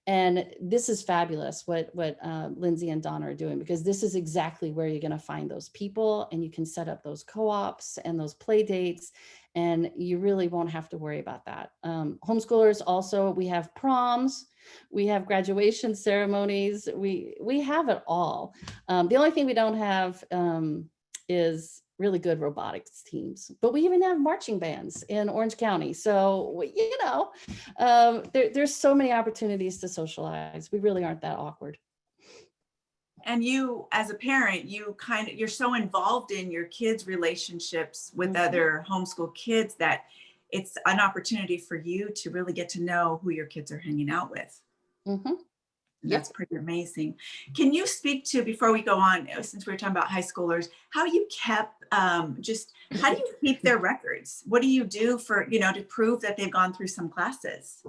S3: And this is fabulous what Lindsay and Donna are doing, because this is exactly where you're going to find those people, and you can set up those co-ops and those play dates, and you really won't have to worry about that. Homeschoolers also, we have proms, we have graduation ceremonies, we have it all. The only thing we don't have is really good robotics teams, but we even have marching bands in Orange County. So, you know, there's so many opportunities to socialize. We really aren't that awkward.
S4: And you, as a parent, you're so involved in your kids' relationships with other homeschool kids that it's an opportunity for you to really get to know who your kids are hanging out with. That's pretty amazing. Can you speak to, before we go on, since we were talking about high schoolers, how you kept, how do you keep their records? What do you do for, to prove that they've gone through some classes?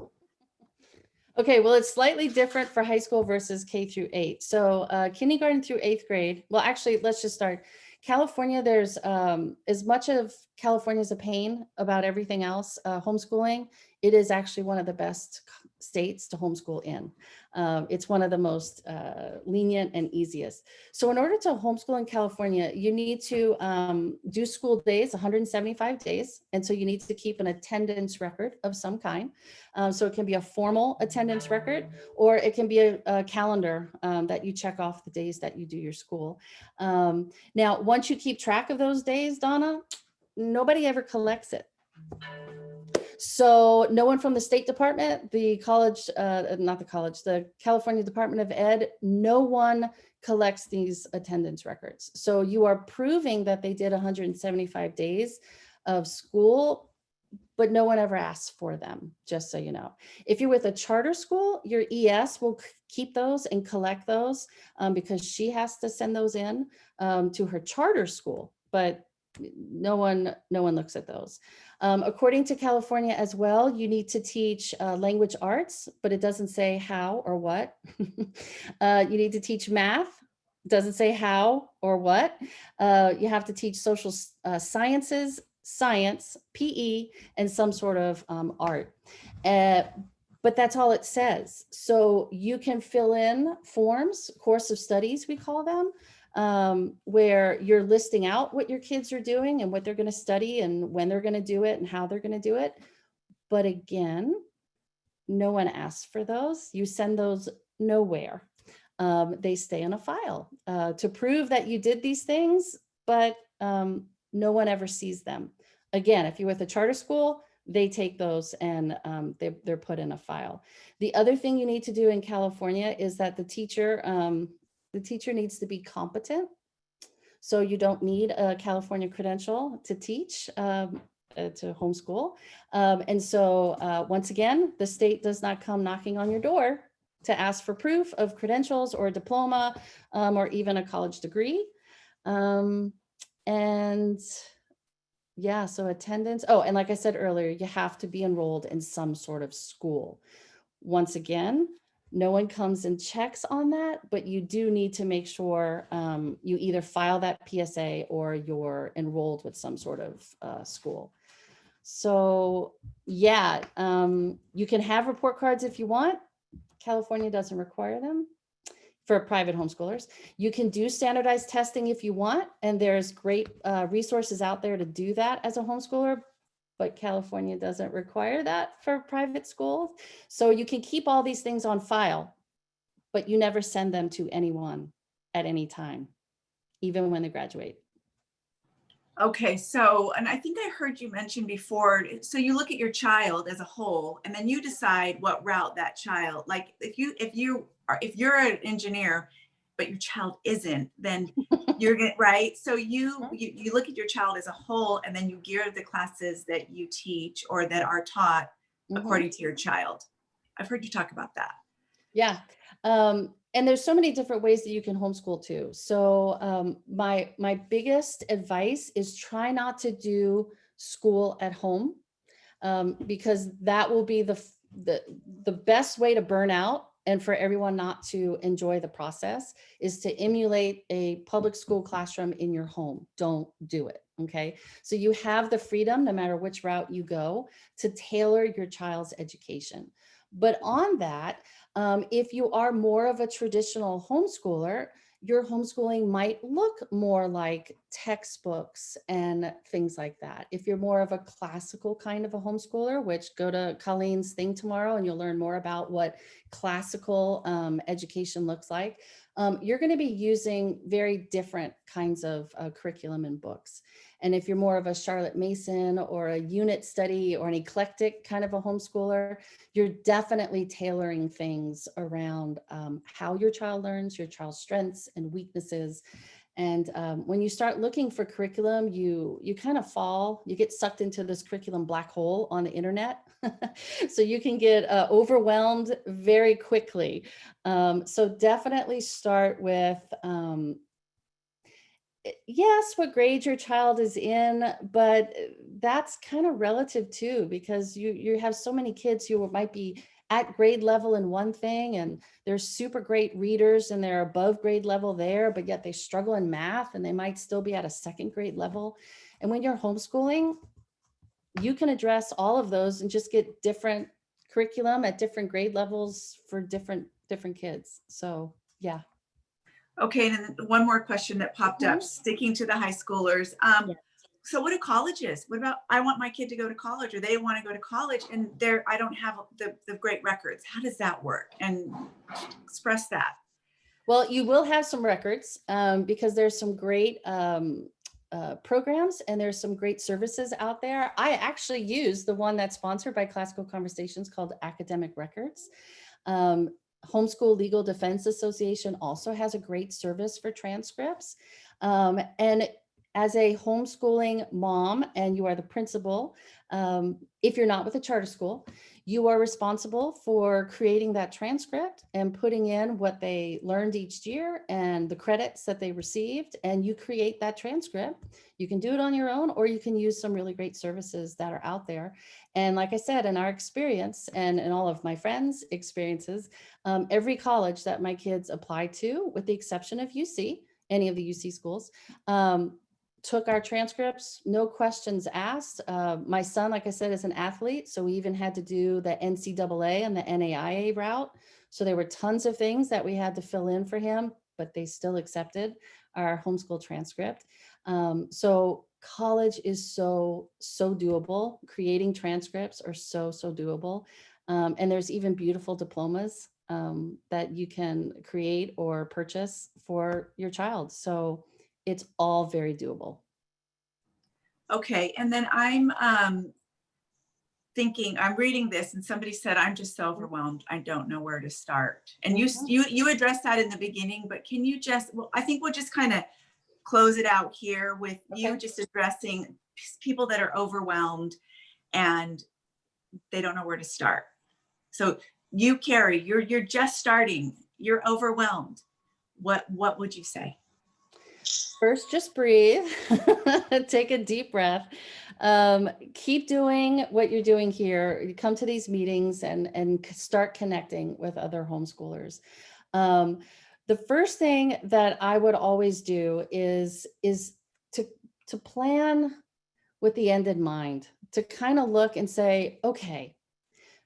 S3: Okay, well, it's slightly different for high school versus K through 8. So kindergarten through 8th grade, well, actually, let's just start. California, there's as much of California is a pain about everything else. Homeschooling, it is actually one of the best states to homeschool in. It's one of the most lenient and easiest. So in order to homeschool in California, you need to do school days, 175 days. And so you need to keep an attendance record of some kind. So it can be a formal attendance record, or it can be a calendar that you check off the days that you do your school. Now, once you keep track of those days, Donna, nobody ever collects it. So no one from the State Department, the college, the California Department of Ed, no one collects these attendance records. So you are proving that they did 175 days of school, but no one ever asks for them, just so you know. If you're with a charter school, your ES will keep those and collect those because she has to send those in to her charter school, but no one looks at those. According to California as well, you need to teach language arts, but it doesn't say how or what. You need to teach math, doesn't say how or what. You have to teach social sciences, science, PE, and some sort of art. But that's all it says. So you can fill in forms, course of studies, we call them, where you're listing out what your kids are doing and what they're going to study and when they're going to do it and how they're going to do it. But again, no one asks for those. You send those nowhere. They stay in a file to prove that you did these things, but no one ever sees them. Again, if you're with a charter school, they take those and they're put in a file. The other thing you need to do in California is that the teacher needs to be competent. So you don't need a California credential to teach, to homeschool. And so once again, the state does not come knocking on your door to ask for proof of credentials or a diploma or even a college degree. And yeah, so attendance. Oh, and like I said earlier, you have to be enrolled in some sort of school. Once again, no one comes and checks on that, but you do need to make sure you either file that PSA or you're enrolled with some sort of school. So yeah, you can have report cards if you want. California doesn't require them for private homeschoolers. You can do standardized testing if you want, and there's great resources out there to do that as a homeschooler, but California doesn't require that for private schools. So you can keep all these things on file, but you never send them to anyone at any time, even when they graduate.
S4: Okay, so, and I think I heard you mention before, so you look at your child as a whole, and then you decide what route that child, like if you're an engineer, but your child isn't, then you're gonna, right? So you look at your child as a whole, and then you gear the classes that you teach or that are taught according to your child. I've heard you talk about that.
S3: Yeah. And there's so many different ways that you can homeschool too. So my biggest advice is try not to do school at home, because that will be the best way to burn out and for everyone not to enjoy the process is to emulate a public school classroom in your home. Don't do it. Okay. So you have the freedom, no matter which route you go, to tailor your child's education. But on that, if you are more of a traditional homeschooler, your homeschooling might look more like textbooks and things like that. If you're more of a classical kind of a homeschooler, which go to Colleen's thing tomorrow and you'll learn more about what classical education looks like, you're going to be using very different kinds of curriculum and books. And if you're more of a Charlotte Mason or a unit study or an eclectic kind of a homeschooler, you're definitely tailoring things around how your child learns, your child's strengths and weaknesses. And when you start looking for curriculum, you kind of you get sucked into this curriculum black hole on the internet. So you can get overwhelmed very quickly. So definitely start with, yes, what grade your child is in, but that's kind of relative too, because you have so many kids who might be at grade level in one thing and they're super great readers and they're above grade level there, but yet they struggle in math and they might still be at a second grade level. And when you're homeschooling, you can address all of those and just get different curriculum at different grade levels for different kids. So yeah.
S4: Okay, and then one more question that popped up, sticking to the high schoolers.
S3: Yes.
S4: So what do colleges? What about, I want my kid to go to college, or they want to go to college and I don't have the great records. How does that work? And express that.
S3: Well, you will have some records because there's some great programs and there's some great services out there. I actually use the one that's sponsored by Classical Conversations called Academic Records. Homeschool Legal Defense Association also has a great service for transcripts. And as a homeschooling mom and you are the principal, if you're not with a charter school, you are responsible for creating that transcript and putting in what they learned each year and the credits that they received, and you create that transcript. You can do it on your own, or you can use some really great services that are out there. And like I said, in our experience and in all of my friends' experiences, every college that my kids applied to, with the exception of UC, any of the UC schools, took our transcripts, no questions asked. My son, like I said, is an athlete, so we even had to do the NCAA and the NAIA route. So there were tons of things that we had to fill in for him, but they still accepted our homeschool transcript. So college is so doable. Creating transcripts are so doable. And there's even beautiful diplomas that you can create or purchase for your child. So it's all very doable.
S4: Okay, and then I'm thinking, I'm reading this and somebody said, I'm just so overwhelmed. I don't know where to start. And you addressed that in the beginning, but can you just, well, I think we'll just kind of close it out here with you just addressing people that are overwhelmed and they don't know where to start. So you, Carrie, you're just starting, you're overwhelmed. What would you say?
S3: First, just breathe, take a deep breath. Keep doing what you're doing here. You come to these meetings and start connecting with other homeschoolers. The first thing that I would always do is to plan with the end in mind, to kind of look and say, okay,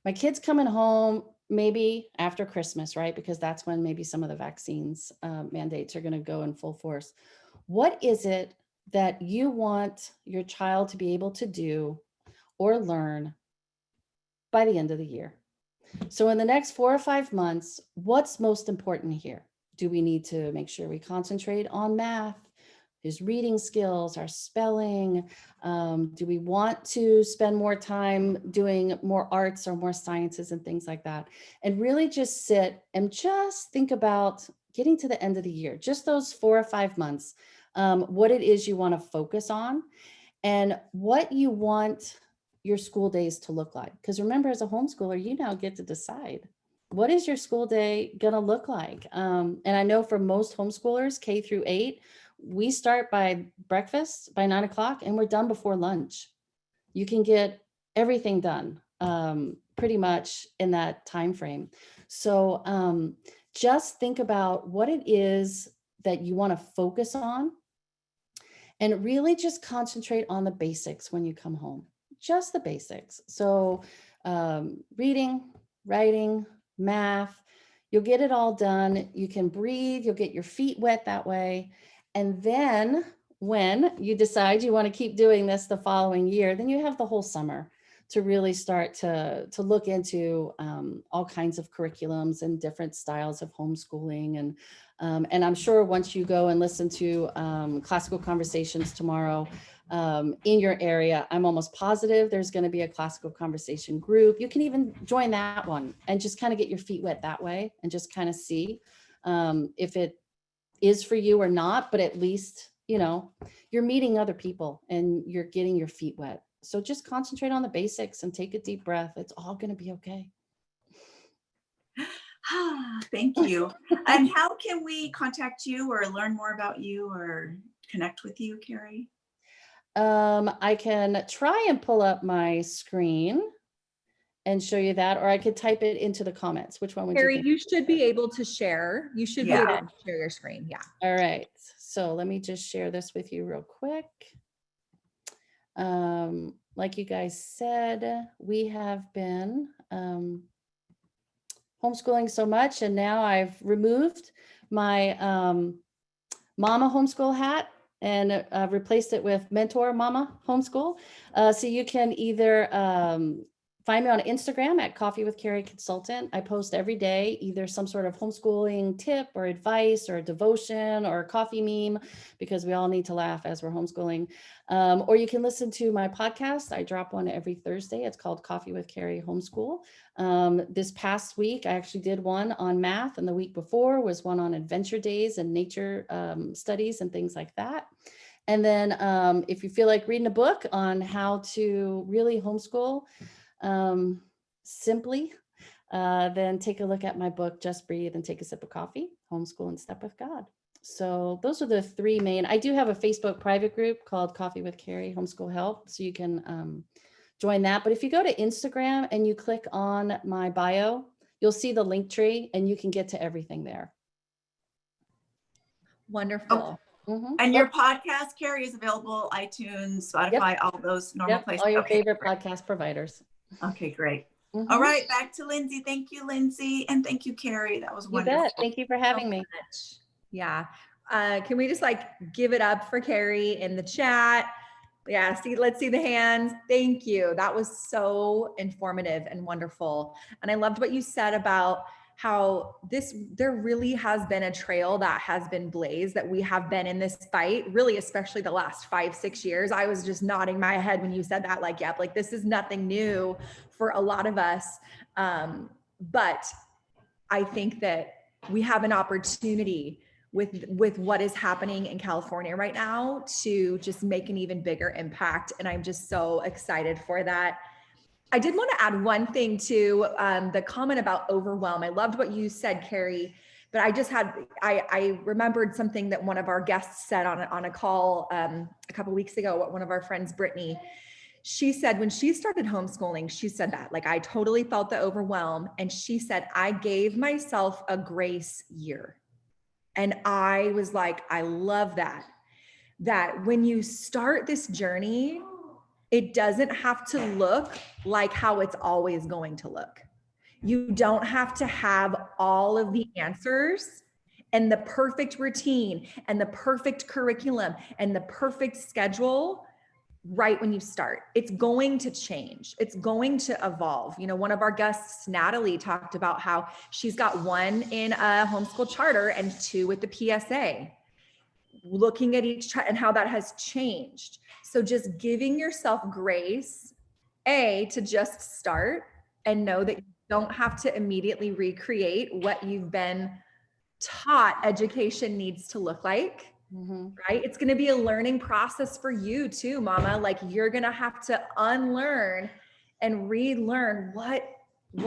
S3: my kid's coming home maybe after Christmas, right? Because that's when maybe some of the vaccines mandates are going to go in full force. What is it that you want your child to be able to do or learn by the end of the year? So in the next 4 or 5 months, what's most important here? Do we need to make sure we concentrate on math, his reading skills, our spelling? Do we want to spend more time doing more arts or more sciences and things like that? And really just sit and just think about getting to the end of the year, just those 4 or 5 months, what it is you want to focus on and what you want your school days to look like. Because remember, as a homeschooler, you now get to decide, what is your school day going to look like? And I know for most homeschoolers, K through 8, we start by breakfast by 9 o'clock and we're done before lunch. You can get everything done pretty much in that time frame. So just think about what it is that you want to focus on and really just concentrate on the basics when you come home, just the basics. So reading, writing, math, you'll get it all done. You can breathe, you'll get your feet wet that way. And then when you decide you want to keep doing this the following year, then you have the whole summer to really start to look into all kinds of curriculums and different styles of homeschooling. And I'm sure once you go and listen to classical conversations tomorrow in your area, I'm almost positive there's going to be a classical conversation group. You can even join that one and just kind of get your feet wet that way and just kind of see if it is for you or not, but at least, you know, you're meeting other people and you're getting your feet wet. So just concentrate on the basics and take a deep breath. It's all going to be okay.
S4: Thank you. And how can we contact you or learn more about you or connect with you, Carrie?
S3: I can try and pull up my screen and show you that, or I could type it into the comments. Which one would
S1: Carrie,
S3: you think?
S1: you should be able to share. You should be able to share your screen. Yeah.
S3: All right. So let me just share this with you real quick. Like you guys said, we have been homeschooling so much, and now I've removed my mama homeschool hat and replaced it with mentor mama homeschool. So you can either find me on Instagram at Coffee with Carrie Consultant. I post every day either some sort of homeschooling tip or advice or a devotion or a coffee meme, because we all need to laugh as we're homeschooling. Or you can listen to my podcast. I drop one every Thursday. It's called Coffee with Carrie Homeschool. This past week, I actually did one on math, and the week before was one on adventure days and nature studies and things like that. And then if you feel like reading a book on how to really homeschool simply, then take a look at my book, Just Breathe and Take a Sip of Coffee, Homeschool and Step with God. So those are the three main. I do have a Facebook private group called Coffee with Carrie Homeschool Help, so you can join that. But if you go to Instagram and you click on my bio, you'll see the link tree and you can get to everything there.
S1: Wonderful.
S4: And your podcast, Carrie, is available iTunes, Spotify, all those normal places.
S3: All your favorite podcast providers.
S4: Okay, great. All right, back to Lindsay. Thank you, Lindsay. And thank you, Carrie. That was wonderful.
S3: You bet. Thank you for having me.
S1: Yeah. Can we just like give it up for Carrie in the chat? Yeah, see, let's see the hands. Thank you. That was so informative and wonderful. And I loved what you said about how there really has been a trail that has been blazed, that we have been in this fight, really, especially the last 5-6 years. I was just nodding my head when you said that, like, yep, like this is nothing new for a lot of us. But I think that we have an opportunity with what is happening in California right now to just make an even bigger impact. And I'm just so excited for that. I did want to add one thing to the comment about overwhelm. I loved what you said, Carrie, but I remembered something that one of our guests said on a call a couple of weeks ago, one of our friends, Brittany. She said when she started homeschooling, she said that, like, I totally felt the overwhelm. And she said, I gave myself a grace year. And I was like, I love that when you start this journey, it doesn't have to look like how it's always going to look. You don't have to have all of the answers and the perfect routine and the perfect curriculum and the perfect schedule right when you start. It's going to change. It's going to evolve. You know, one of our guests, Natalie, talked about how she's got 1 in a homeschool charter and 2 with the PSA, looking at each and how that has changed. So just giving yourself grace, to just start and know that you don't have to immediately recreate what you've been taught education needs to look like. Right? It's going to be a learning process for you too, mama. Like, you're going to have to unlearn and relearn what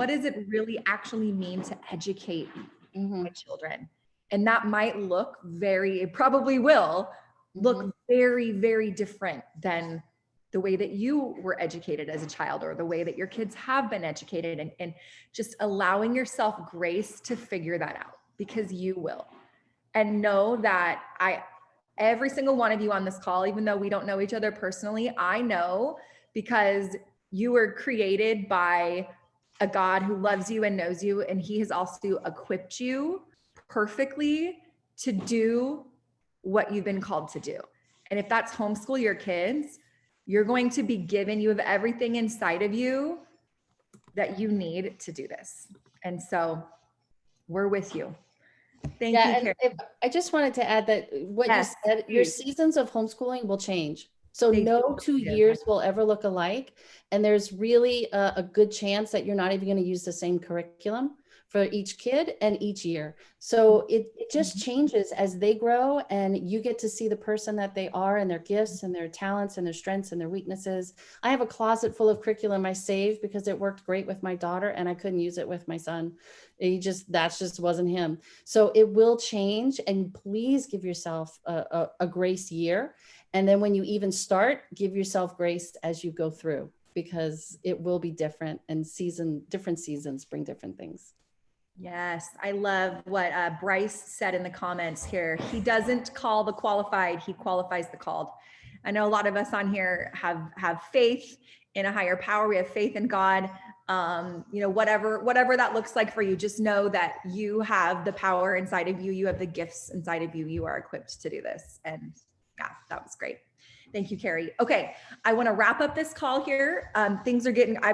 S1: does it really actually mean to educate my children. And that might look it probably will look very, very different than the way that you were educated as a child or the way that your kids have been educated, and just allowing yourself grace to figure that out, because you will. And know that every single one of you on this call, even though we don't know each other personally, I know, because you were created by a God who loves you and knows you, and he has also equipped you perfectly to do what you've been called to do. And if that's homeschool your kids, you're going to be given, you have everything inside of you that you need to do this. And so we're with you. Thank you, Carrie.
S3: I just wanted to add that what you said, your seasons of homeschooling will change. So no 2 years will ever look alike. And there's really a good chance that you're not even going to use the same curriculum for each kid and each year. So it just changes as they grow, and you get to see the person that they are, and their gifts and their talents and their strengths and their weaknesses. I have a closet full of curriculum I saved because it worked great with my daughter and I couldn't use it with my son. That just wasn't him. So it will change, and please give yourself a grace year. And then when you even start, give yourself grace as you go through, because it will be different, and different seasons bring different things.
S1: Yes, I love what Bryce said in the comments here. He doesn't call the qualified, he qualifies the called. I know a lot of us on here have faith in a higher power. We have faith in God. You know, whatever that looks like for you, just know that you have the power inside of you. You have the gifts inside of you. You are equipped to do this. And yeah, that was great. Thank you, Carrie. Okay, I want to wrap up this call here. I've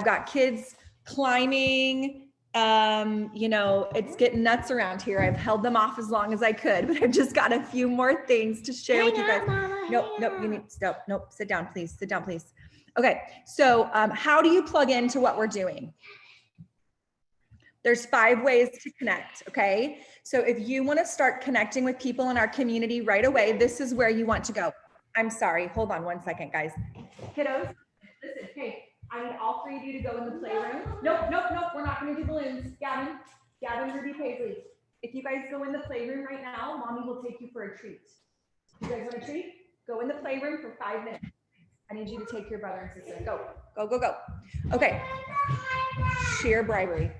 S1: got kids climbing. You know, it's getting nuts around here. I've held them off as long as I could, but I've just got a few more things to share with you guys. Nope, sit down, please. Sit down, please. Okay, so how do you plug into what we're doing? There's 5 ways to connect, okay? So if you want to start connecting with people in our community right away, this is where you want to go. I'm sorry, hold on one second, guys. Kiddos, listen, hey, I need all 3 of you to go in the playroom. Nope, we're not going to do balloons. Gavin, Ruby, Paisley. If you guys go in the playroom right now, mommy will take you for a treat. You guys want a treat? Go in the playroom for 5 minutes. I need you to take your brother and sister. Go. Okay. Sheer bribery.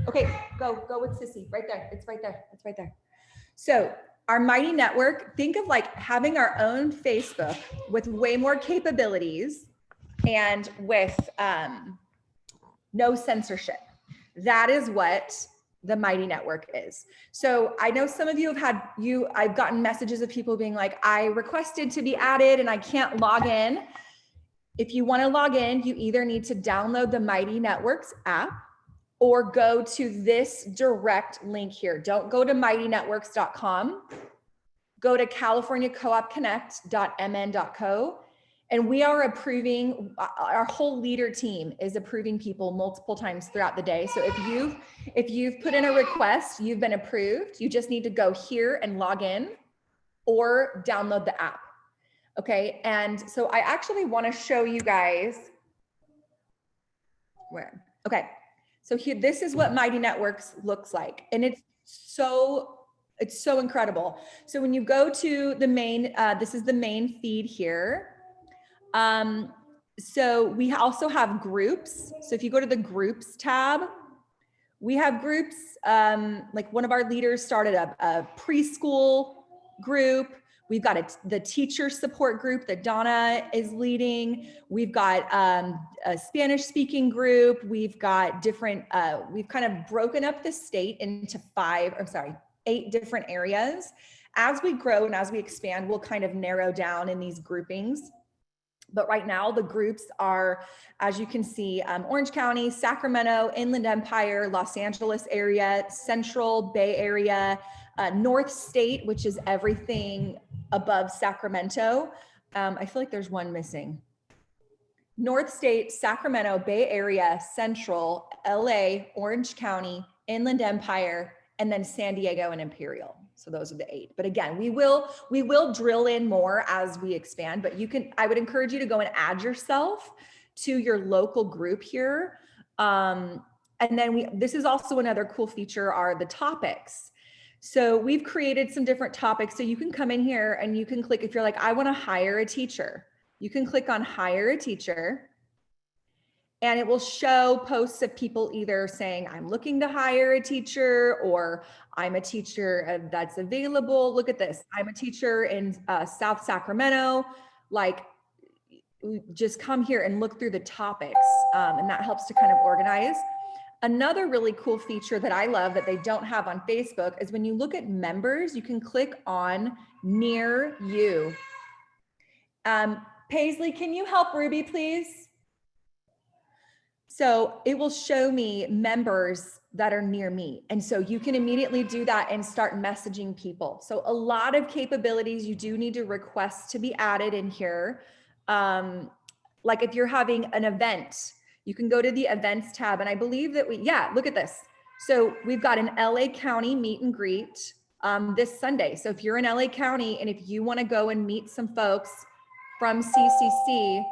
S1: Okay, go with Sissy. Right there. It's right there. So our Mighty Network, think of like having our own Facebook with way more capabilities and with no censorship. That is what the Mighty Network is. So I know some of you I've gotten messages of people being like, I requested to be added and I can't log in. If you want to log in, you either need to download the Mighty Networks app or go to this direct link here. Don't go to mightynetworks.com. Go to californiacoopconnect.mn.co. And we are approving, our whole leader team is approving people multiple times throughout the day. So if you've put in a request, you've been approved. You just need to go here and log in or download the app. Okay, and so I actually want to show you guys where. Okay, so here, this is what Mighty Networks looks like, and it's so incredible. So when you go to the main, this is the main feed here. So we also have groups. So if you go to the groups tab, we have groups. Like one of our leaders started a preschool group. We've got the teacher support group that Donna is leading. We've got a Spanish speaking group. We've got different, we've kind of broken up the state into 8 different areas. As we grow and as we expand, we'll kind of narrow down in these groupings. But right now the groups are, as you can see, Orange County, Sacramento, Inland Empire, Los Angeles area, Central Bay Area, North State, which is everything above Sacramento. I feel like there's one missing. North State, Sacramento, Bay Area, Central, LA, Orange County, Inland Empire, and then San Diego and Imperial. So those are the 8. But again, we will drill in more as we expand, but I would encourage you to go and add yourself to your local group here. And then this is also another cool feature are the topics. So we've created some different topics. So you can come in here and you can click, if you're like, I want to hire a teacher, you can click on hire a teacher. And it will show posts of people either saying, I'm looking to hire a teacher, or I'm a teacher that's available. Look at this. I'm a teacher in South Sacramento. Like, just come here and look through the topics. And that helps to kind of organize. Another really cool feature that I love that they don't have on Facebook is when you look at members, you can click on near you. Paisley, can you help Ruby, please? So it will show me members that are near me. And so you can immediately do that and start messaging people. So a lot of capabilities you do need to request to be added in here. Like if you're having an event, you can go to the events tab. And I believe that look at this. So we've got an LA County meet and greet this Sunday. So if you're in LA County and if you want to go and meet some folks from CCC,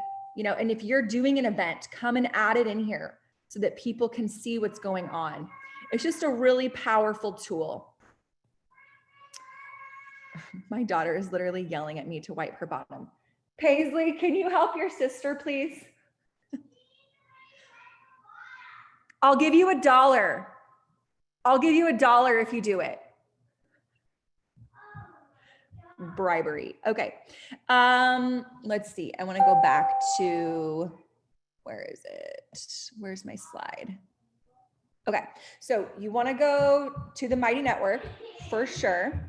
S1: and if you're doing an event, come and add it in here so that people can see what's going on. It's just a really powerful tool. My daughter is literally yelling at me to wipe her bottom. Paisley, can you help your sister, please? I'll give you $1. I'll give you $1 if you do it. Bribery. Okay. Let's see. I want to go back to, where is it? Where's my slide? Okay. So you want to go to the Mighty Network for sure.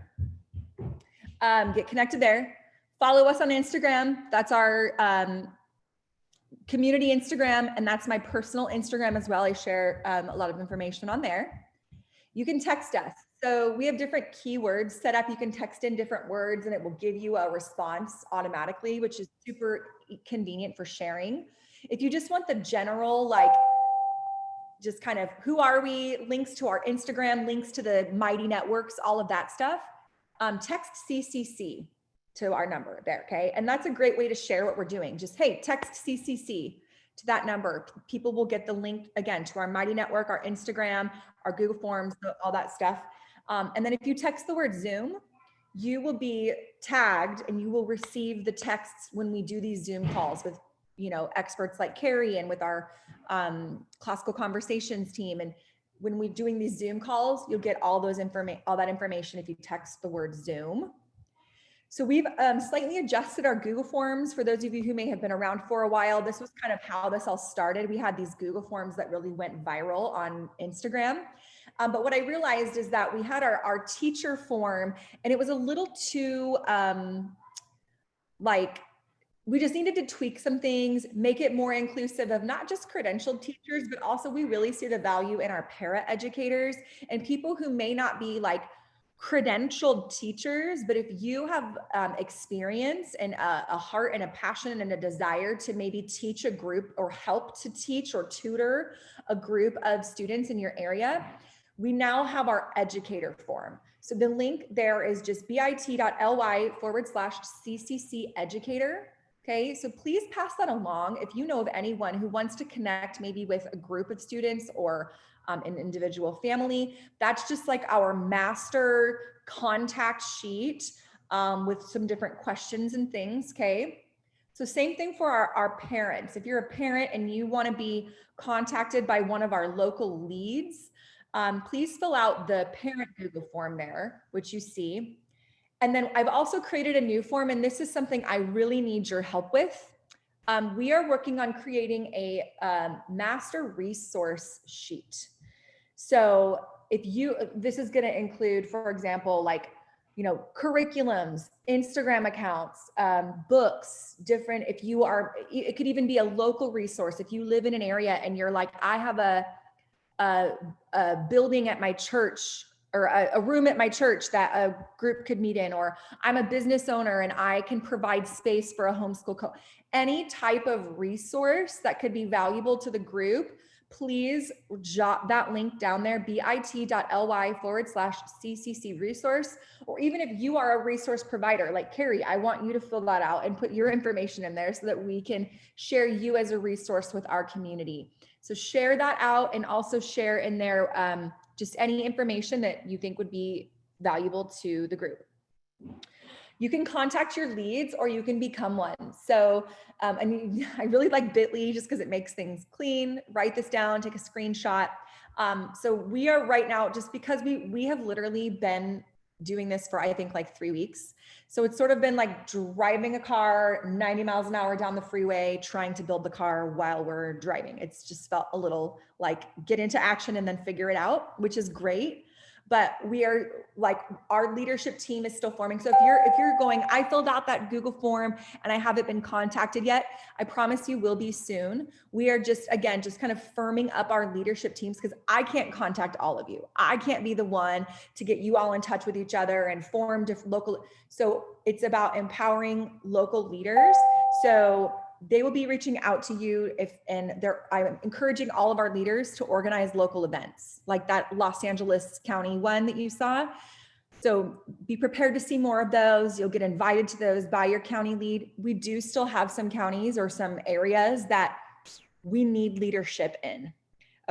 S1: Get connected there. Follow us on Instagram. That's our community Instagram. And that's my personal Instagram as well. I share a lot of information on there. You can text us. So we have different keywords set up. You can text in different words and it will give you a response automatically, which is super convenient for sharing. If you just want the general, like, just kind of who are we, links to our Instagram, links to the Mighty Networks, all of that stuff, text CCC to our number there, okay? And that's a great way to share what we're doing. Just, hey, text CCC to that number. People will get the link, again, to our Mighty Network, our Instagram, our Google Forms, all that stuff. And then if you text the word Zoom, you will be tagged and you will receive the texts when we do these Zoom calls with, experts like Carrie and with our classical conversations team. And when we're doing these Zoom calls, you'll get all that information if you text the word Zoom. So we've slightly adjusted our Google Forms. For those of you who may have been around for a while, this was kind of how this all started. We had these Google Forms that really went viral on Instagram. But what I realized is that we had our teacher form and it was a little too, we just needed to tweak some things, make it more inclusive of not just credentialed teachers, but also we really see the value in our para educators and people who may not be like credentialed teachers, but if you have experience and a heart and a passion and a desire to maybe teach a group or help to teach or tutor a group of students in your area, we now have our educator form. So the link there is just bit.ly/CCC educator. Okay, so please pass that along if you know of anyone who wants to connect maybe with a group of students or an individual family. That's just like our master contact sheet with some different questions and things, okay? So same thing for our parents. If you're a parent and you want to be contacted by one of our local leads, please fill out the parent Google form there, which you see. And then I've also created a new form, and this is something I really need your help with. We are working on creating a master resource sheet. So this is going to include, for example, like, curriculums, Instagram accounts, books, different, it could even be a local resource. If you live in an area and you're like, I have a building at my church or a room at my church that a group could meet in, or I'm a business owner and I can provide space for a homeschool any type of resource that could be valuable to the group, please jot that link down there, bit.ly/CCC resource. Or even if you are a resource provider like Carrie, I want you to fill that out and put your information in there so that we can share you as a resource with our community. So share that out and also share in there just any information that you think would be valuable to the group. You can contact your leads or you can become one. So I really like Bitly just because it makes things clean. Write this down, take a screenshot. So we are right now, just because we have literally been doing this for, I think, like 3 weeks. So it's sort of been like driving a car 90 miles an hour down the freeway, trying to build the car while we're driving. It's just felt a little like get into action and then figure it out, which is great. But we are like, our leadership team is still forming. So if you're going, I filled out that Google form and I haven't been contacted yet, I promise you will be soon. We are just kind of firming up our leadership teams because I can't contact all of you. I can't be the one to get you all in touch with each other and form different local. So it's about empowering local leaders. So they will be reaching out to you I'm encouraging all of our leaders to organize local events like that Los Angeles County one that you saw. So be prepared to see more of those. You'll get invited to those by your county lead. We do still have some counties or some areas that we need leadership in.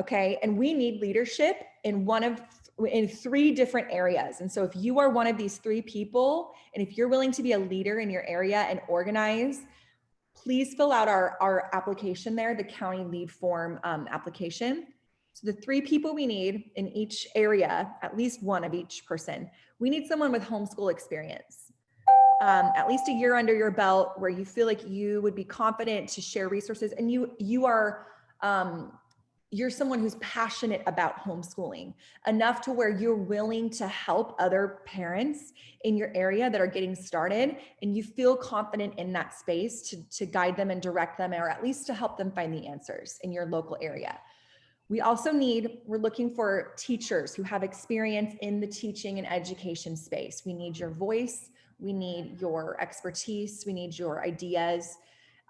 S1: Okay. And we need leadership in 3 different areas. And so if you are one of these 3 people, and if you're willing to be a leader in your area and organize, please fill out our application there, the county lead form application. So the 3 people we need in each area, at least one of each person. We need someone with homeschool experience, at least a year under your belt where you feel like you would be confident to share resources, and you're someone who's passionate about homeschooling enough to where you're willing to help other parents in your area that are getting started, and you feel confident in that space to guide them and direct them, or at least to help them find the answers in your local area. We're looking for teachers who have experience in the teaching and education space. We need your voice. We need your expertise. We need your ideas.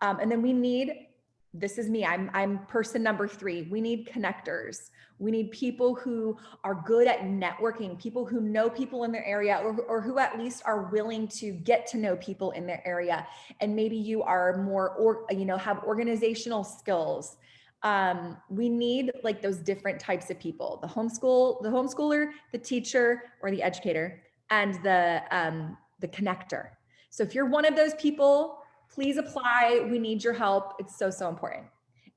S1: And then this is me, I'm person number 3. We need connectors. We need people who are good at networking, people who know people in their area, or who at least are willing to get to know people in their area. And maybe you are more, have organizational skills. We need like those different types of people, the homeschooler, the teacher or the educator, and the connector. So if you're one of those people, please apply. We need your help. It's so, so important.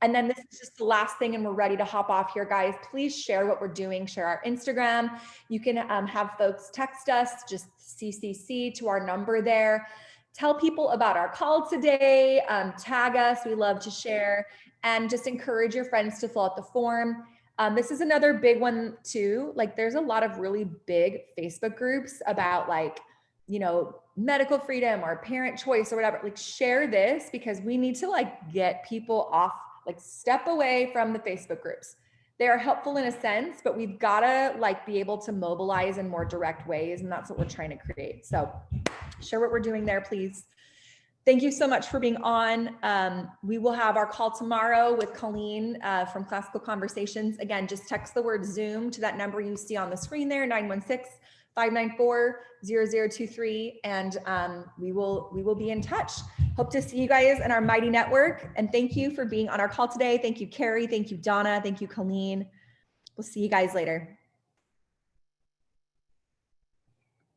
S1: And then this is just the last thing, and we're ready to hop off here, guys. Please share what we're doing. Share our Instagram. You can have folks text us, just CCC to our number there. Tell people about our call today. Tag us. We love to share, and just encourage your friends to fill out the form. This is another big one too. Like there's a lot of really big Facebook groups about medical freedom or parent choice or whatever, like share this, because we need to like get people off, like step away from the Facebook groups. They are helpful in a sense, but we've got to like be able to mobilize in more direct ways. And that's what we're trying to create. So share what we're doing there, please. Thank you so much for being on. We will have our call tomorrow with Colleen from Classical Conversations. Again, just text the word Zoom to that number you see on the screen there, 916-594-0023. And we will be in touch. Hope to see you guys in our mighty network. And thank you for being on our call today. Thank you, Carrie. Thank you, Donna. Thank you, Colleen. We'll see you guys later.